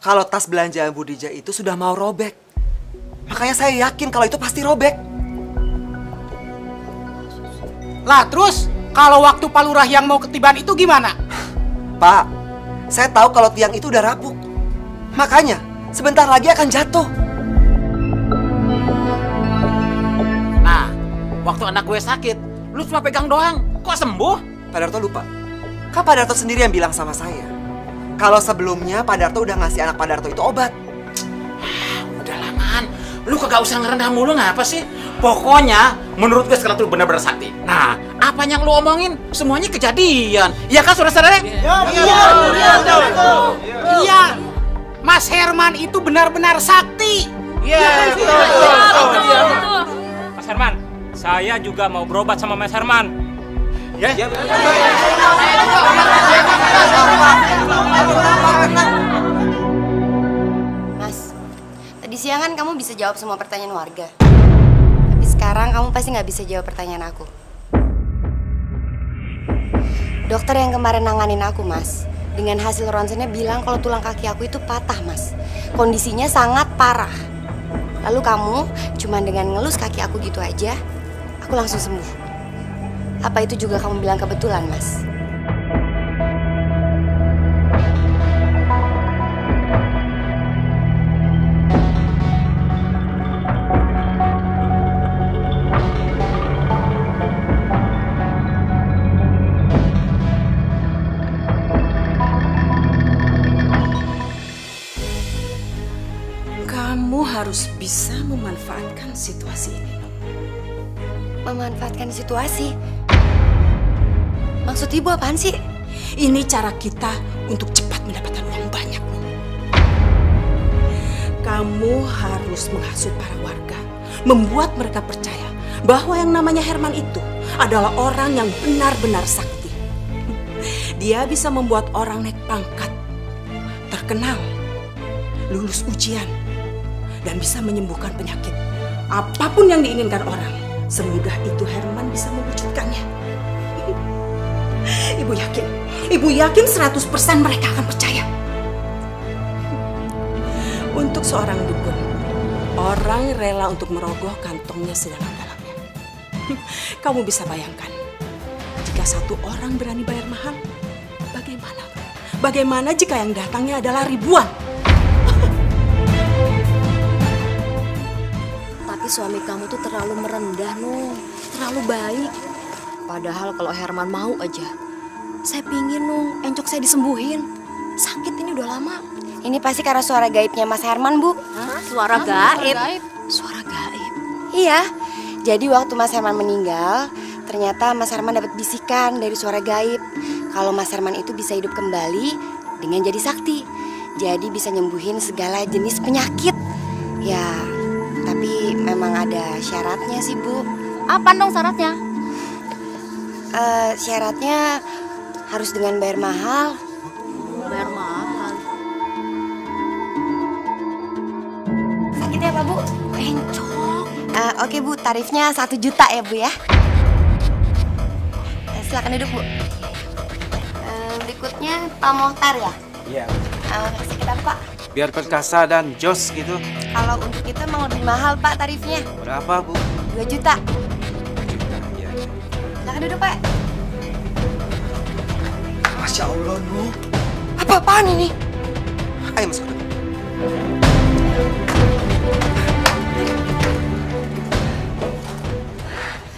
kalau tas belanjaan Bu Dija itu sudah mau robek. Makanya saya yakin kalau itu pasti robek. Lah terus kalau waktu Pak Lurah yang mau ketiban itu gimana? Pak, saya tahu kalau tiang itu udah rapuh. Makanya sebentar lagi akan jatuh. Nah, waktu anak gue sakit, lu cuma pegang doang. Kok sembuh? Pak Darto lupa. Kan Pak Darto sendiri yang bilang sama saya kalau sebelumnya Pak Darto udah ngasih anak Pak Darto itu obat. Udahlah, Man. Lu kagak usah ngerendah mulu ngapa sih? Pokoknya menurut gue sekarang tuh benar-benar sakti. Nah, apa yang lu omongin semuanya kejadian. Iya kan saudara-saudara? Iya. Mas Herman itu benar-benar sakti. Iya, betul. Mas Herman, saya juga mau berobat sama Mas Herman. Ya. Mas, tadi siang kan kamu bisa jawab semua pertanyaan warga. Tapi sekarang kamu pasti nggak bisa jawab pertanyaan aku. Dokter yang kemarin nanganin aku, Mas, dengan hasil ronsennya bilang kalau tulang kaki aku itu patah, Mas. Kondisinya sangat parah. Lalu kamu cuma dengan ngelus kaki aku gitu aja, aku langsung sembuh. Apa itu juga kamu bilang kebetulan, Mas? Kamu harus bisa bisa memanfaatkan situasi ini. Memanfaatkan situasi? Maksud ibu apaan sih? Ini cara kita untuk cepat mendapatkan uang banyak. Kamu harus menghasut para warga, membuat mereka percaya bahwa yang namanya Herman itu adalah orang yang benar-benar sakti. Dia bisa membuat orang naik pangkat, terkenal, lulus ujian, dan bisa menyembuhkan penyakit. Apapun yang diinginkan orang, semudah itu Herman bisa mewujudkannya. Ibu yakin 100% mereka akan percaya. Untuk seorang dukun, orang rela untuk merogoh kantongnya sedalam-dalamnya. Kamu bisa bayangkan, jika satu orang berani bayar mahal, bagaimana? Bagaimana jika yang datangnya adalah ribuan? Tapi suami kamu tuh terlalu merendah, Nung. Terlalu baik. Padahal kalau Herman mau aja, saya pingin, Nung, encok saya disembuhin. Sakit ini udah lama. Ini pasti karena suara gaibnya Mas Herman, Bu. Hah? Suara gaib? Suara gaib? Iya. Jadi waktu Mas Herman meninggal, ternyata Mas Herman dapat bisikan dari suara gaib. Kalau Mas Herman itu bisa hidup kembali dengan jadi sakti. Jadi bisa nyembuhin segala jenis penyakit. Ya, tapi memang ada syaratnya sih, Bu. Apa dong syaratnya? Syaratnya harus dengan bayar mahal. Bayar mahal? Sakit ya, Pak, Bu? Encok. Oke, Bu, tarifnya 1 juta ya, Bu ya. Silakan duduk, Bu. Berikutnya Pak Mohtar ya? Iya. Kasih kita, Pak. Biar perkasa dan jos gitu. Kalau untuk kita memang lebih mahal, Pak, tarifnya. Berapa, Bu? 2 juta. 2 juta, iya. Silakan duduk, Pak. Masya Allah, Nu. Apa-apaan ini? Ayo masuk ke dalam.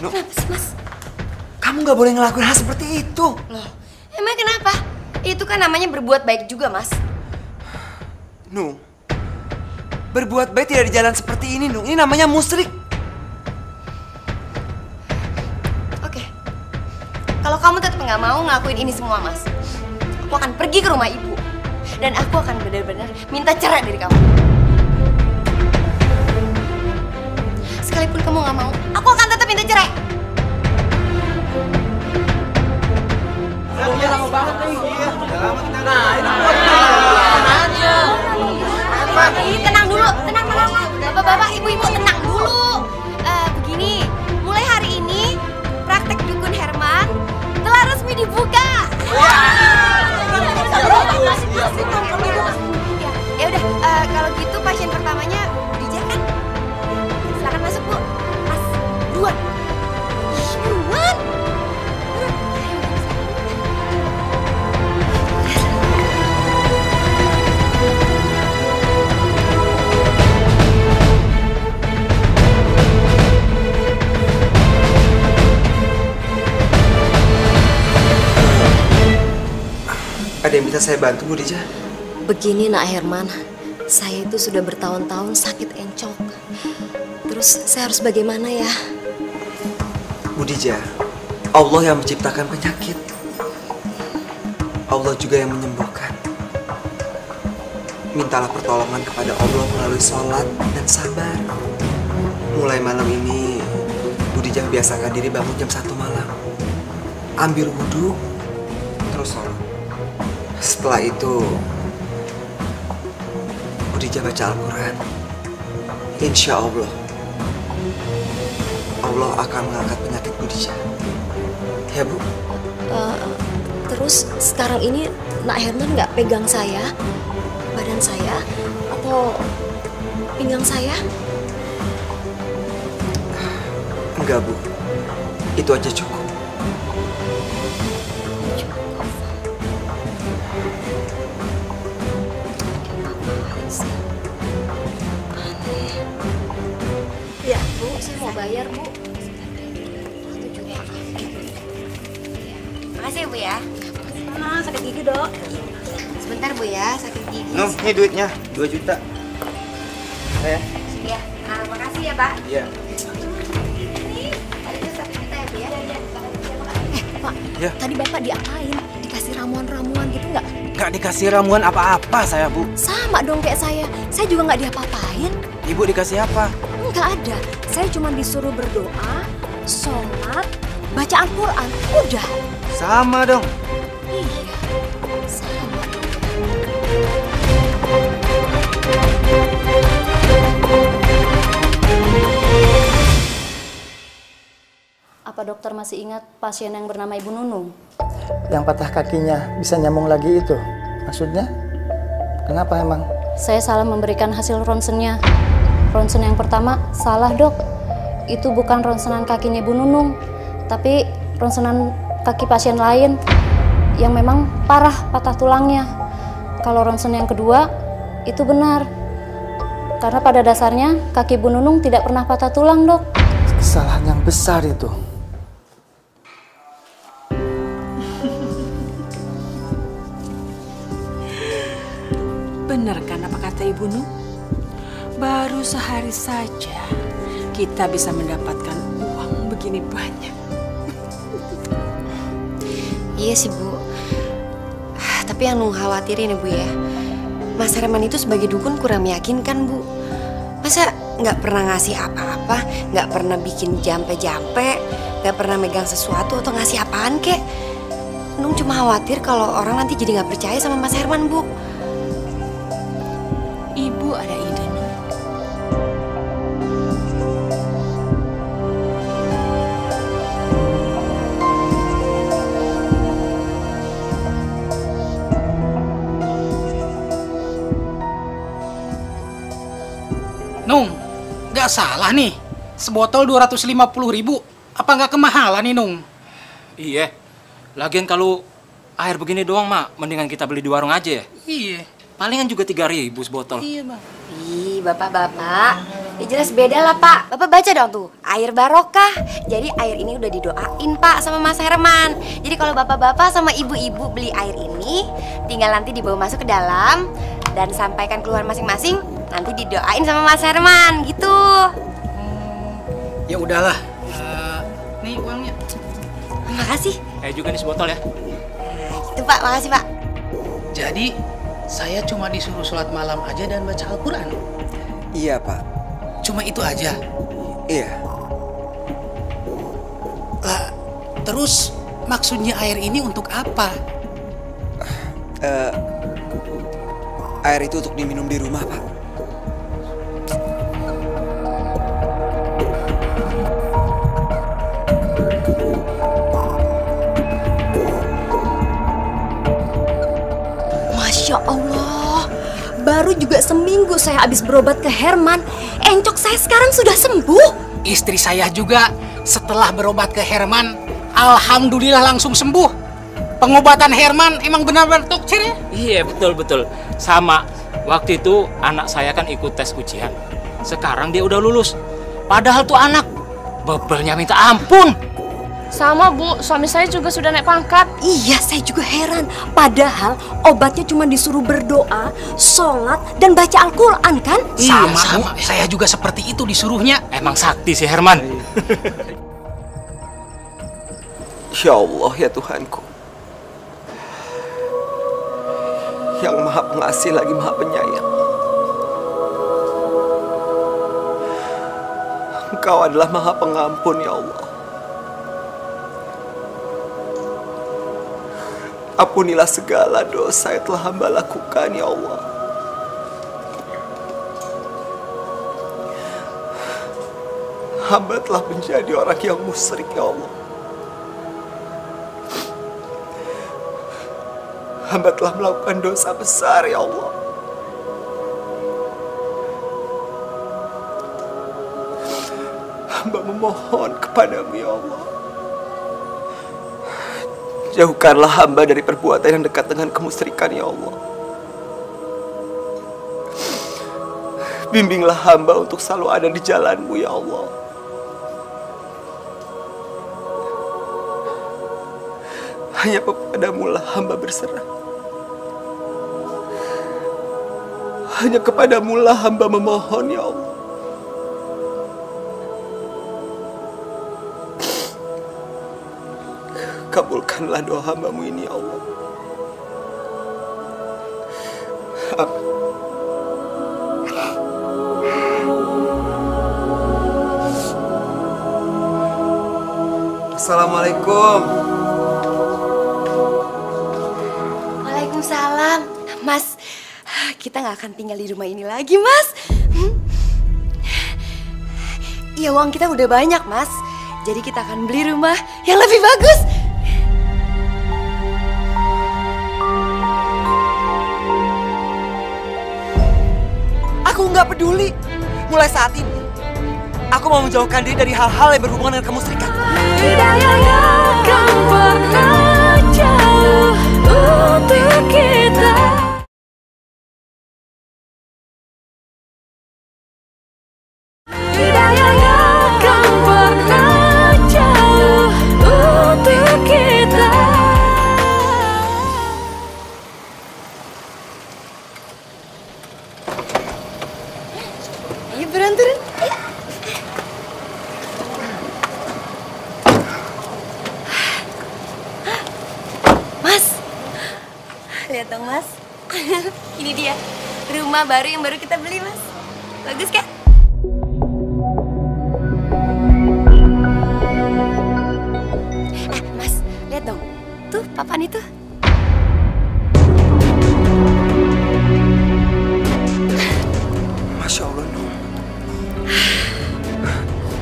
Nu, Kenapa sih, Mas? kamu nggak boleh ngelakuin hal seperti itu. Loh, emang kenapa? Itu kan namanya berbuat baik juga, Mas. Nu, berbuat baik tidak di jalan seperti ini, Nu. Ini namanya musyrik. Oke. Kalau kamu tetap nggak mau ngelakuin ini semua, Mas, aku akan pergi ke rumah ibu. Dan aku akan benar-benar minta cerai dari kamu. Sekalipun kamu nggak mau, aku akan tetap minta cerai. Lama banget nih. Nah, ini tenang dulu, tenang. Bapak-bapak, ibu-ibu tenang dulu. Begini, mulai hari ini praktek dukun Herman telah resmi dibuka. Ya udah, kalau gitu pasien pertamanya dijakan. Silakan masuk, Bu. Mas, buruan. Buruan. Ada yang bisa saya bantu, Bu Dija? Begini, Nak Herman. Saya itu sudah bertahun-tahun sakit encok. Terus saya harus bagaimana ya? Bu Dija, Allah yang menciptakan penyakit. Allah juga yang menyembuhkan. Mintalah pertolongan kepada Allah melalui sholat dan sabar. Mulai malam ini, Bu Dija biasakan diri bangun jam 1 malam. Ambil wudhu, terus sholat. Setelah itu, Bu Dija baca Al-Quran. Insya Allah, Allah akan mengangkat penyakit Bu Dija. Ya, Bu? Terus sekarang ini Nak Herman nggak pegang saya, badan saya, atau pinggang saya? Enggak, Bu. Itu aja cukup. Ya, Bu, saya mau bayar, Bu. Makasih, Bu ya. Nah, sakit gigi, Dok. Sebentar, Bu ya, sakit gigi. Nuh, ini duitnya 2 juta. Iya. Nah, makasih ya, Pak. Iya. Ini ada jus 1 juta ya, Bu ya? Pak, Ya. tadi Bapak diapain? Dikasih ramuan-ramuan gitu nggak? Nggak dikasih ramuan apa-apa saya, Bu. Sama dong kayak saya juga nggak diapa-apain. Ibu dikasih apa? Nggak ada, saya cuma disuruh berdoa, sholat, baca Al-Quran, udah. Sama dong. Iya, sama dong. Apa dokter masih ingat pasien yang bernama Ibu Nunung? Yang patah kakinya bisa nyambung lagi itu. Maksudnya? Kenapa emang? Saya salah memberikan hasil ronsennya. Ronsen yang pertama salah, Dok. Itu bukan ronsenan kakinya Ibu Nunung, tapi ronsenan kaki pasien lain yang memang parah patah tulangnya. Kalau ronsen yang kedua itu benar. Karena pada dasarnya kaki Ibu Nunung tidak pernah patah tulang, Dok. Kesalahan yang besar itu. Benar kan apa kata Ibu Nun? Baru sehari saja kita bisa mendapatkan uang begini banyak. Iya sih, Bu. Tapi yang Nung khawatirin ya, Bu ya. Mas Herman itu sebagai dukun kurang meyakinkan, Bu. Masa nggak pernah ngasih apa-apa, nggak pernah bikin jampe-jampe, nggak pernah megang sesuatu atau ngasih apaan kek. Nung cuma khawatir kalau orang nanti jadi nggak percaya sama Mas Herman, Bu. Ibu ada ide, Nun. Nung, nggak salah nih. Sebotol 250.000. Apa nggak kemahalan nih, Nung? Iya. Lagian kalau air begini doang, Mak, mendingan kita beli di warung aja ya. Iya. Palingan juga 3.000 sebotol. Iya, Bang. Ih, Bapak-bapak. Ya jelas beda lah, Pak. Bapak baca dong tuh, air barokah. Jadi air ini udah didoain, Pak, sama Mas Herman. Jadi kalau bapak-bapak sama ibu-ibu beli air ini, tinggal nanti dibawa masuk ke dalam dan sampaikan keluhan masing-masing, nanti didoain sama Mas Herman, gitu. Ya udahlah. Nih uangnya. Terima kasih. Kayak juga nih sebotol ya. Itu, Pak, makasih, Pak. Jadi, saya cuma disuruh sholat malam aja dan baca Al-Quran. Iya, Pak. Cuma itu aja? Iya. Lah, terus maksudnya air ini untuk apa? Air itu untuk diminum di rumah, Pak. Masya Allah, baru juga seminggu saya habis berobat ke Herman, encok saya sekarang sudah sembuh. Istri saya juga setelah berobat ke Herman, alhamdulillah langsung sembuh. Pengobatan Herman emang benar-benar tokcer ya? Iya, betul-betul. Sama, waktu itu anak saya kan ikut tes ujian. Sekarang dia udah lulus. Padahal tuh anak bebelnya minta ampun. Sama, Bu, suami saya juga sudah naik pangkat. Iya, saya juga heran. Padahal obatnya cuma disuruh berdoa, sholat, dan baca Al-Quran kan? Sama. Saya juga seperti itu disuruhnya. Emang sakti si Herman. Ya Allah, ya Tuhanku. Yang Maha Pengasih lagi Maha Penyayang. Engkau adalah Maha Pengampun, ya Allah. Ampunilah segala dosa yang telah hamba lakukan, ya Allah. Hamba telah menjadi orang yang musyrik, ya Allah. Hamba telah melakukan dosa besar, ya Allah. Hamba memohon kepadamu, ya Allah. Jauhkanlah hamba dari perbuatan yang dekat dengan kemusyrikan, ya Allah. Bimbinglah hamba untuk selalu ada di jalan-Mu, ya Allah. Hanya kepadamu lah hamba berserah. Hanya kepadamu lah hamba memohon, ya Allah. Kabulkanlah doa hamba-Mu ini, ya Allah. Assalamualaikum. Waalaikumsalam. Mas, kita nggak akan tinggal di rumah ini lagi, Mas. Iya, uang kita udah banyak, Mas. Jadi kita akan beli rumah yang lebih bagus. Aku nggak peduli. Mulai saat ini, aku mau menjauhkan diri dari hal-hal yang berhubungan dengan kemusyrikan. Hidayahnya akan pernah jauh untuk kita. Hidayahnya akan pernah jauh untuk kita. Ayo buruan turun. Mas, lihat dong Mas. Ini dia rumah baru yang baru kita beli, Mas. Bagus kan? Mas, lihat dong. Tuh papan itu. Masya Allah, Nur.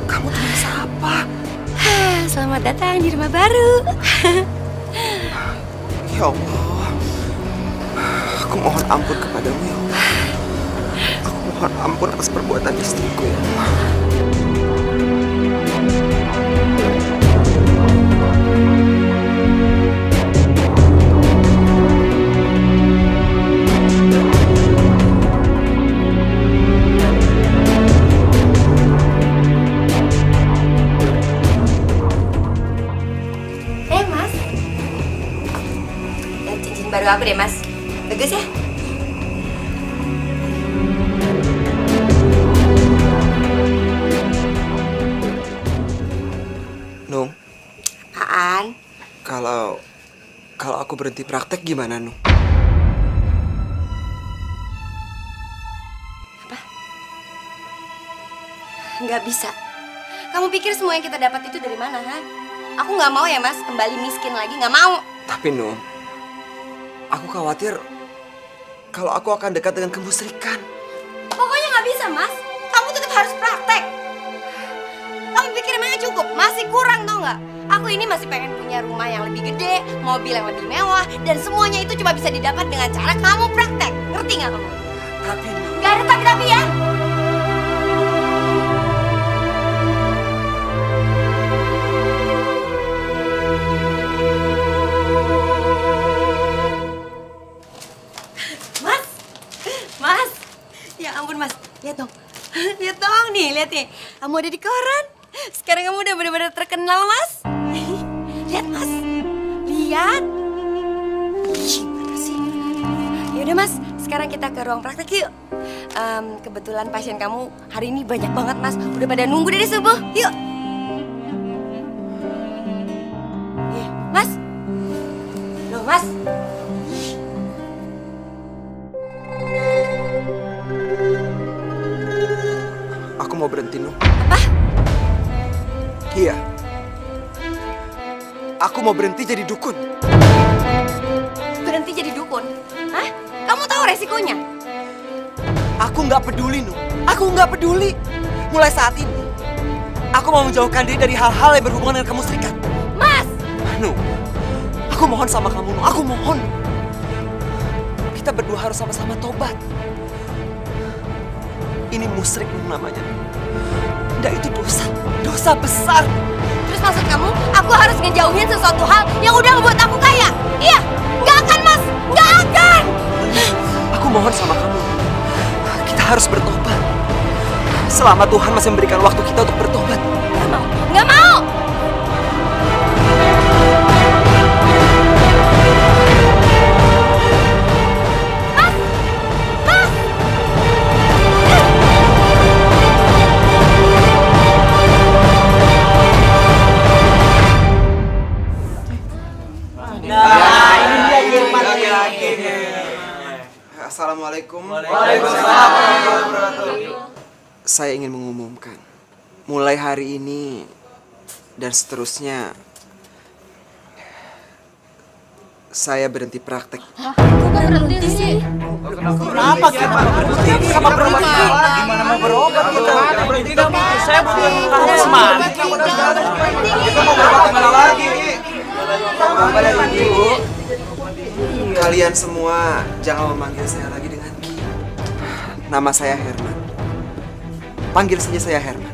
Kamu tuh siapa? Selamat datang di rumah baru. Ya Allah, aku mohon ampun kepadamu, ya Allah. Aku mohon ampun atas perbuatan istriku, ya Allah. Mas, lihat cincin baru aku deh, Mas. Bagus ya? Nung, Apaan? kalau aku berhenti praktek gimana, Nung? Nggak bisa. Kamu pikir semua yang kita dapat itu dari mana, ha? Aku nggak mau ya, Mas, kembali miskin lagi. Nggak mau. Tapi, Nung, aku khawatir kalau aku akan dekat dengan kemusyrikan. Pokoknya nggak bisa, Mas. Kamu tetap harus praktek. Kamu pikir emangnya cukup? Masih kurang, tau nggak? Aku ini masih pengen punya rumah yang lebih gede, mobil yang lebih mewah, dan semuanya itu cuma bisa didapat dengan cara kamu praktek. Ngerti nggak kamu? Tapi, nggak ada tapi ya. Mas, ya ampun Mas, lihat dong, lihat dong nih, lihat nih, kamu ada di koran. Sekarang kamu udah benar-benar terkenal, Mas. Lihat Mas, lihat. Gimana sih? Yaudah Mas, sekarang kita ke ruang praktek yuk. Kebetulan pasien kamu hari ini banyak banget Mas, udah pada nunggu dari subuh. Yuk. Mas, loh Mas. Aku mau berhenti, Nung. Apa? Iya. Aku mau berhenti jadi dukun. Berhenti jadi dukun? Hah? Kamu tahu resikonya? Aku nggak peduli, Nung. Aku nggak peduli. Mulai saat ini, aku mau menjauhkan diri dari hal-hal yang berhubungan dengan kemusyrikan. Mas! Nung, aku mohon sama kamu, Nung. Aku mohon. Kita berdua harus sama-sama tobat. Ini musyrik, Nung, namanya. Dan itu dosa. Dosa besar. Terus maksud kamu, aku harus ngejauhin sesuatu hal yang udah ngebuat aku kaya? Iya, nggak akan Mas, nggak akan. Aku mohon sama kamu, kita harus bertobat. Selama Tuhan masih memberikan waktu kita untuk bertobat. Nggak mau, nggak mau. Assalamualaikum. Waalaikumsalam. Saya ingin mengumumkan, mulai hari ini dan seterusnya, saya berhenti praktek. Kok berhenti sih? Kenapa kita berhenti? Kenapa berhenti? Gimana mau berobat kita? Tidak mungkin, saya butuh Asman. Kita mau berobat kemana lagi? Bapak dan Ibu, kalian semua jangan memanggil saya lagi dengan Ki. Nama saya Herman. Panggil saja saya Herman.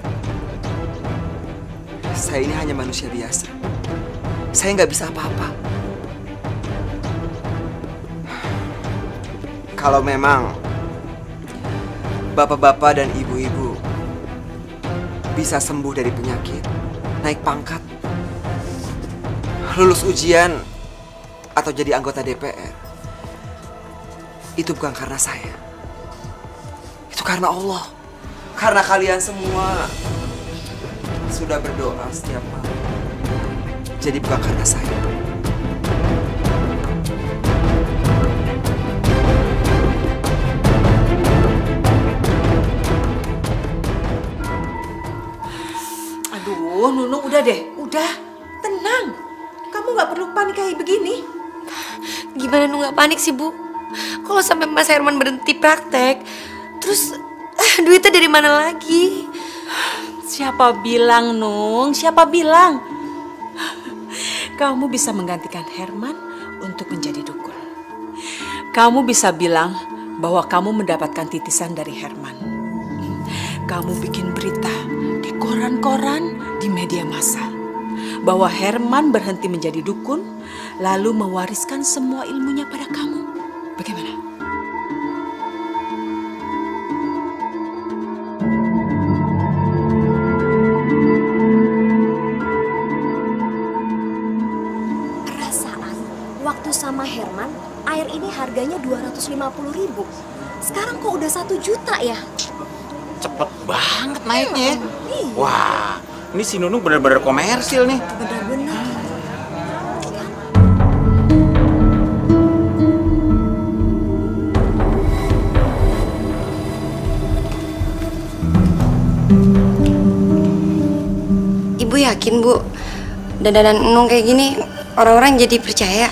Saya ini hanya manusia biasa. Saya nggak bisa apa-apa. Kalau memang bapak-bapak dan ibu-ibu bisa sembuh dari penyakit, naik pangkat, lulus ujian, atau jadi anggota DPR, itu bukan karena saya. Itu karena Allah. Karena kalian semua sudah berdoa setiap malam. Jadi bukan karena saya. Aduh, Nunung udah deh, udah. Tenang. Kamu nggak perlu panik kayak begini. Gimana Nung nggak panik sih, Bu? Kalau sampai Mas Herman berhenti praktek, terus duitnya dari mana lagi? Siapa bilang, Nung? Siapa bilang? Kamu bisa menggantikan Herman untuk menjadi dukun. Kamu bisa bilang bahwa kamu mendapatkan titisan dari Herman. Kamu bikin berita di koran-koran, di media massa, bahwa Herman berhenti menjadi dukun, lalu mewariskan semua ilmunya pada kamu. Bagaimana? Perasaan waktu sama Herman, air ini harganya 250.000. Sekarang kok udah 1 juta ya? Cepet banget naiknya. Wah, ini si Nunung bener-bener komersil nih. Bener-bener. Ibu yakin, Bu, dandanan Nung kayak gini orang-orang jadi percaya?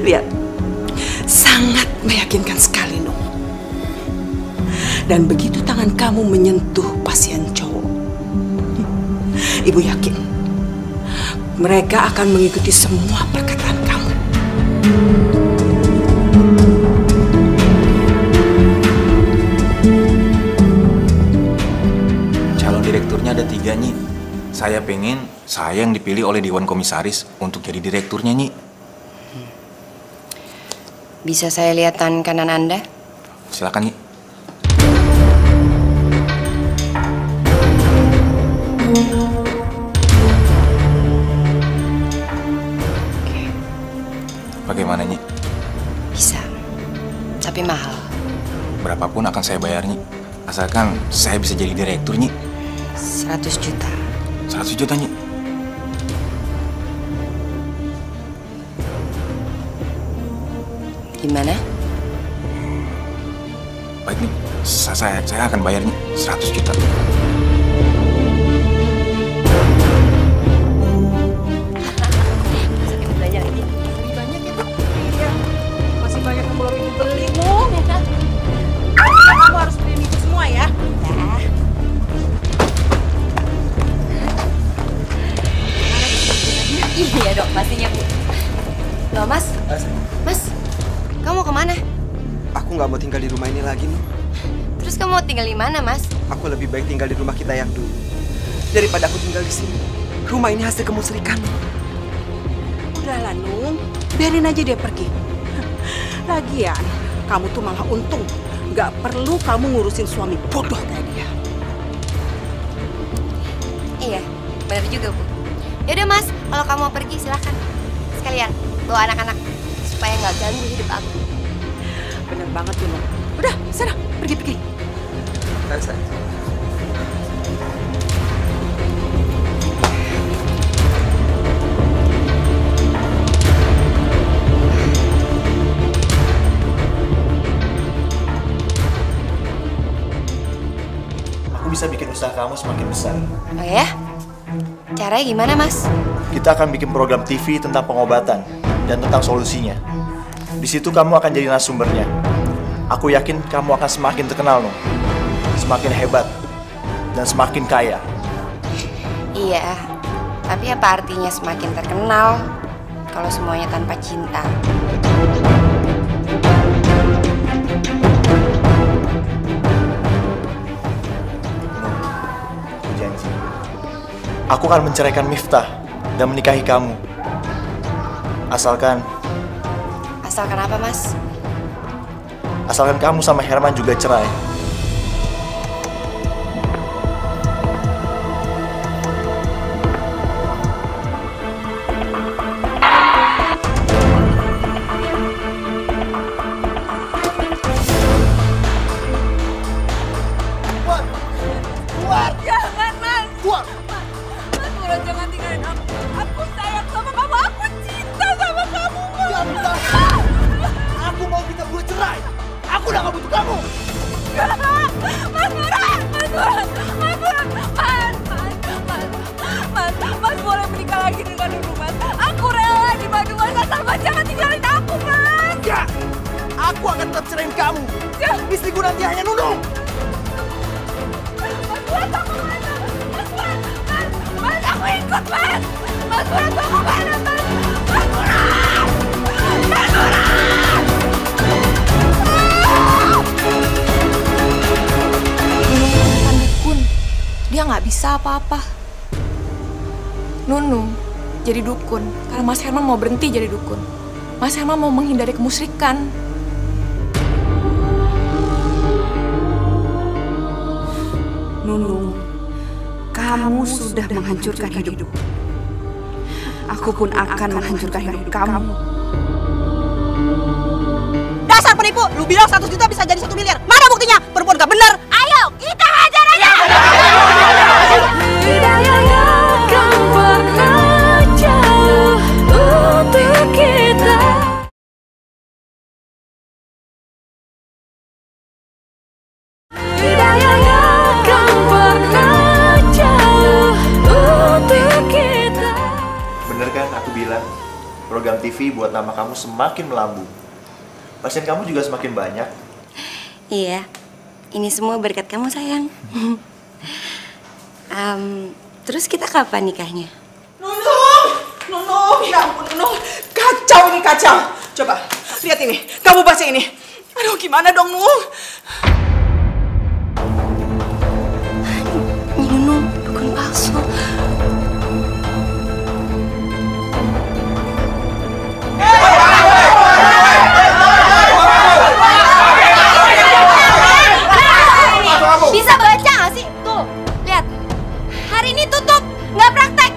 Lihat, sangat meyakinkan sekali, Nung. Dan begitu tangan kamu menyentuh pasien cowok, Ibu yakin mereka akan mengikuti semua perkataan kamu. Calon direkturnya ada 3, Nyi. Saya pengen saya yang dipilih oleh Dewan Komisaris untuk jadi direkturnya, Nyi. Bisa saya lihat tangan kanan Anda? Silakan, Nyi. Bagaimana, Nyi? Bisa, tapi mahal. Berapapun akan saya bayar, Nyi. Asalkan saya bisa jadi direktur, Nyi. 100 juta. 100 juta, Nyi. Gimana? Baik, Nyi. Saya akan bayar, Nyi. 100 juta. Belajar lagi. Lebih banyak ya, Bu? Iya. Masih banyak yang belum Ibu beli, Nung. Kamu harus beliin Ibu semua ya. Iya dok, pastinya Bu. Loh Mas, Mas, kamu mau kemana? Aku nggak mau tinggal di rumah ini lagi, Nung. Terus kamu mau tinggal di mana, Mas? Aku lebih baik tinggal di rumah kita yang dulu daripada aku tinggal di sini. Rumah ini hasil kemusrikan. Udahlah, Nung. Biarin aja dia pergi. Lagian, kamu tuh malah untung. Nggak perlu kamu ngurusin suami bodoh kayak dia. Iya, benar juga Bu. Yaudah Mas, kalau kamu mau pergi silahkan. Sekalian bawa anak-anak supaya nggak ganggu hidup aku. Bener banget tuh, Nung. Udah, sana, pergi-pergi. Saya. aku bisa bikin usaha kamu semakin besar. Oh ya? Caranya gimana, Mas? Kita akan bikin program TV tentang pengobatan dan tentang solusinya. Di situ kamu akan jadi narasumbernya. Aku yakin kamu akan semakin terkenal, Nung. Semakin hebat dan semakin kaya. Iya, tapi apa artinya semakin terkenal kalau semuanya tanpa cinta? Aku janji, aku akan menceraikan Miftah dan menikahi kamu. Asalkan apa, Mas? Asalkan kamu sama Herman juga cerai. Jangan, Mas. Mas Murad, jangan tinggalin aku. Aku sayang sama kamu. Aku cinta sama kamu, Mas. Aku mau kita berdua cerai. Aku udah gak butuh kamu. Mas Murad, Mas boleh menikah lagi dengan Nunung, Mas. Aku rela dibantu Mas, asal Mas jangan tinggalin aku, Mas. Enggak. Aku akan tetap ceraiin kamu. Istriku nanti hanya Nunung. Mas, aku ikut, Mas. Mas Murad, aku mana, Mas? Mas Murad! Mas Murad! Nunung dukun, dia nggak bisa apa-apa. Nunung jadi dukun karena Mas Herman mau berhenti jadi dukun. Mas Herman mau menghindari kemusyrikan. Nunung, kamu sudah menghancurkan hidup. Aku pun akan menghancurkan hidup kamu. Dasar penipu, lu bilang 100 juta bisa jadi 1 miliar. Mana buktinya? Perempuan gak bener. Ayo, kita hajar aja. Bener kan aku bilang, program TV buat nama kamu semakin melambung. Pasien kamu juga semakin banyak. Iya, ini semua berkat kamu, sayang. Terus kita kapan nikahnya? Nunung, ya ampun Nunung, kacau ini kacau. Coba lihat ini, kamu baca ini. Aduh, gimana dong Nung? Nunung, dukun palsu. Bisa baca nggak sih? Tuh, lihat. Hari ini tutup, nggak praktek.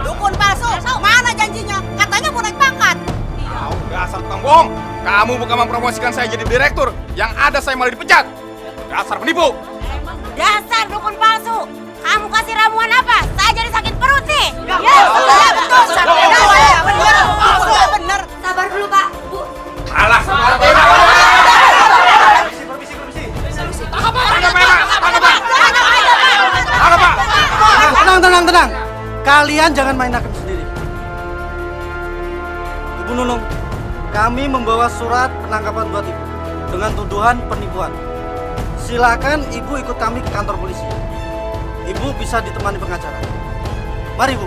Dukun palsu, mana janjinya? Katanya mau naik pangkat. Dasar tukang bohong. Kamu bukan mempromosikan saya jadi direktur. Yang ada saya malah dipecat. Dasar penipu. Dasar dukun palsu. Kamu kasih ramuan apa? Saya jadi sakit perut nih. Ya, betul. Bener. Sabar dulu, Pak. Bu. Alah. Tenang. Kalian jangan main hakim sendiri. Ibu Nunung, kami membawa surat penangkapan buat Ibu dengan tuduhan penipuan. Silakan Ibu ikut kami ke kantor polisi. Ibu bisa ditemani pengacara. Mari, Bu.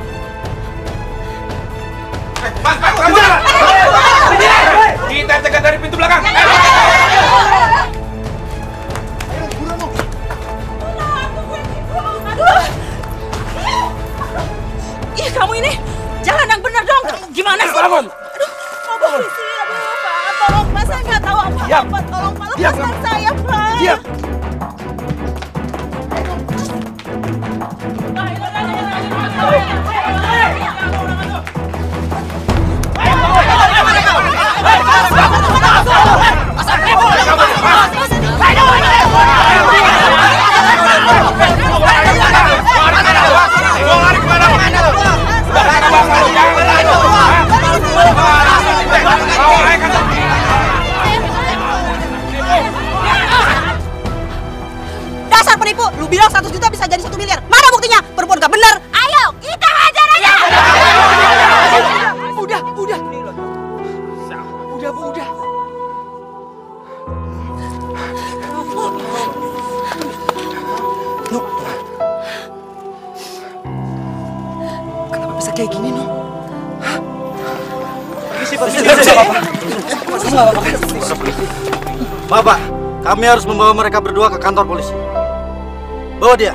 Kita cegat dari pintu belakang. Ih, kamu ini jalan yang benar dong. Gimana sih? Aduh, mau polisi. Aduh, Pak, tolong Pak, saya nggak tahu apa-apa. Tolong Pak, lepaskan saya, Pak. Diam. Dasar penipu, lu bilang 100 juta bisa jadi 1 miliar. Mana buktinya? Perempuan gak bener. Ayo, kita hajar aja. Udah. Udah, Bu, udah. Nuk. Kenapa bisa kayak gini, Nuk? Bapak, kami harus membawa mereka berdua ke kantor polisi. Bawa dia.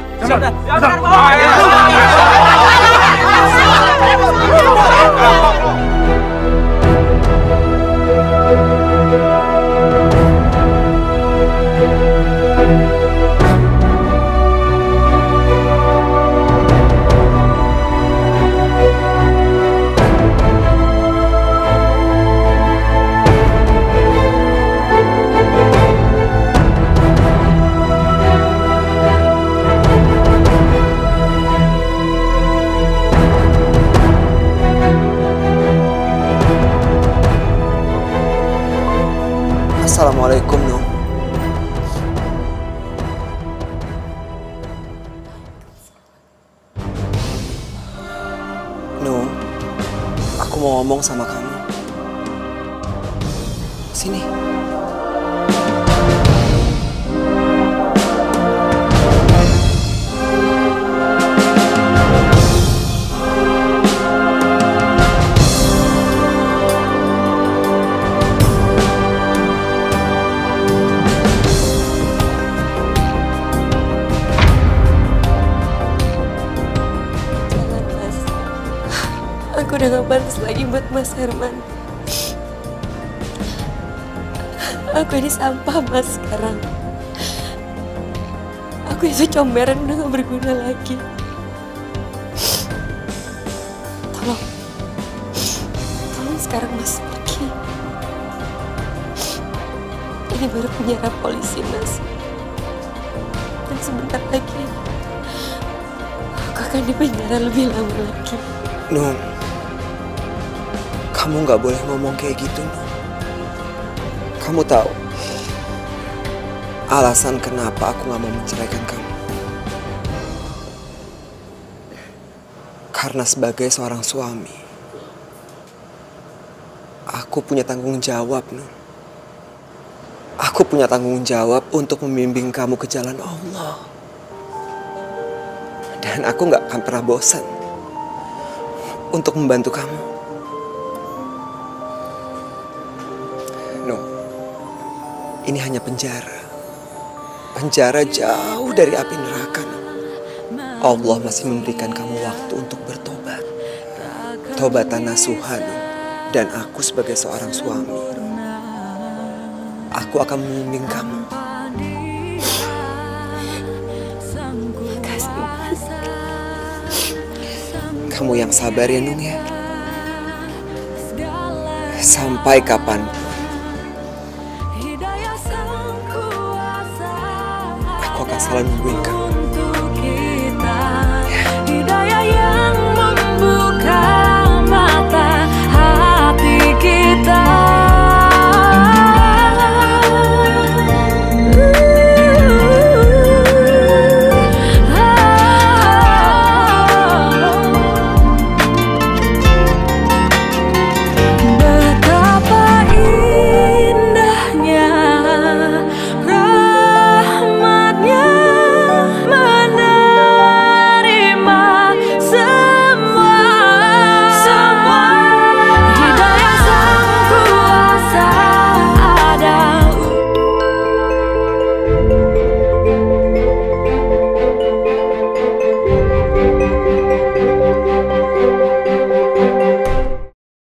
Assalamualaikum, Nung. Nung, aku mau ngomong sama kamu. Sini. Aku udah gak pantas lagi buat Mas Herman. Aku ini sampah, Mas, sekarang. Aku itu comberan udah gak berguna lagi. Tolong sekarang Mas pergi. Ini baru penyerang polisi, Mas. Dan sebentar lagi aku akan dipenjara lebih lama lagi. Nung, kamu nggak boleh ngomong kayak gitu, Nung. Kamu tahu alasan kenapa aku nggak mau menceraikan kamu? Karena sebagai seorang suami, aku punya tanggung jawab, Nung. Aku punya tanggung jawab untuk membimbing kamu ke jalan Allah. Dan aku nggak akan pernah bosan untuk membantu kamu. No, ini hanya penjara. Penjara jauh dari api neraka. No. Allah masih memberikan kamu waktu untuk bertobat. Tobatan nasuha, no. Dan aku sebagai seorang suami, aku akan membimbing kamu. Makasih, Mas. Kamu yang sabar ya, Nung ya. Sampai kapanpun aku akan selalu nungguin kamu.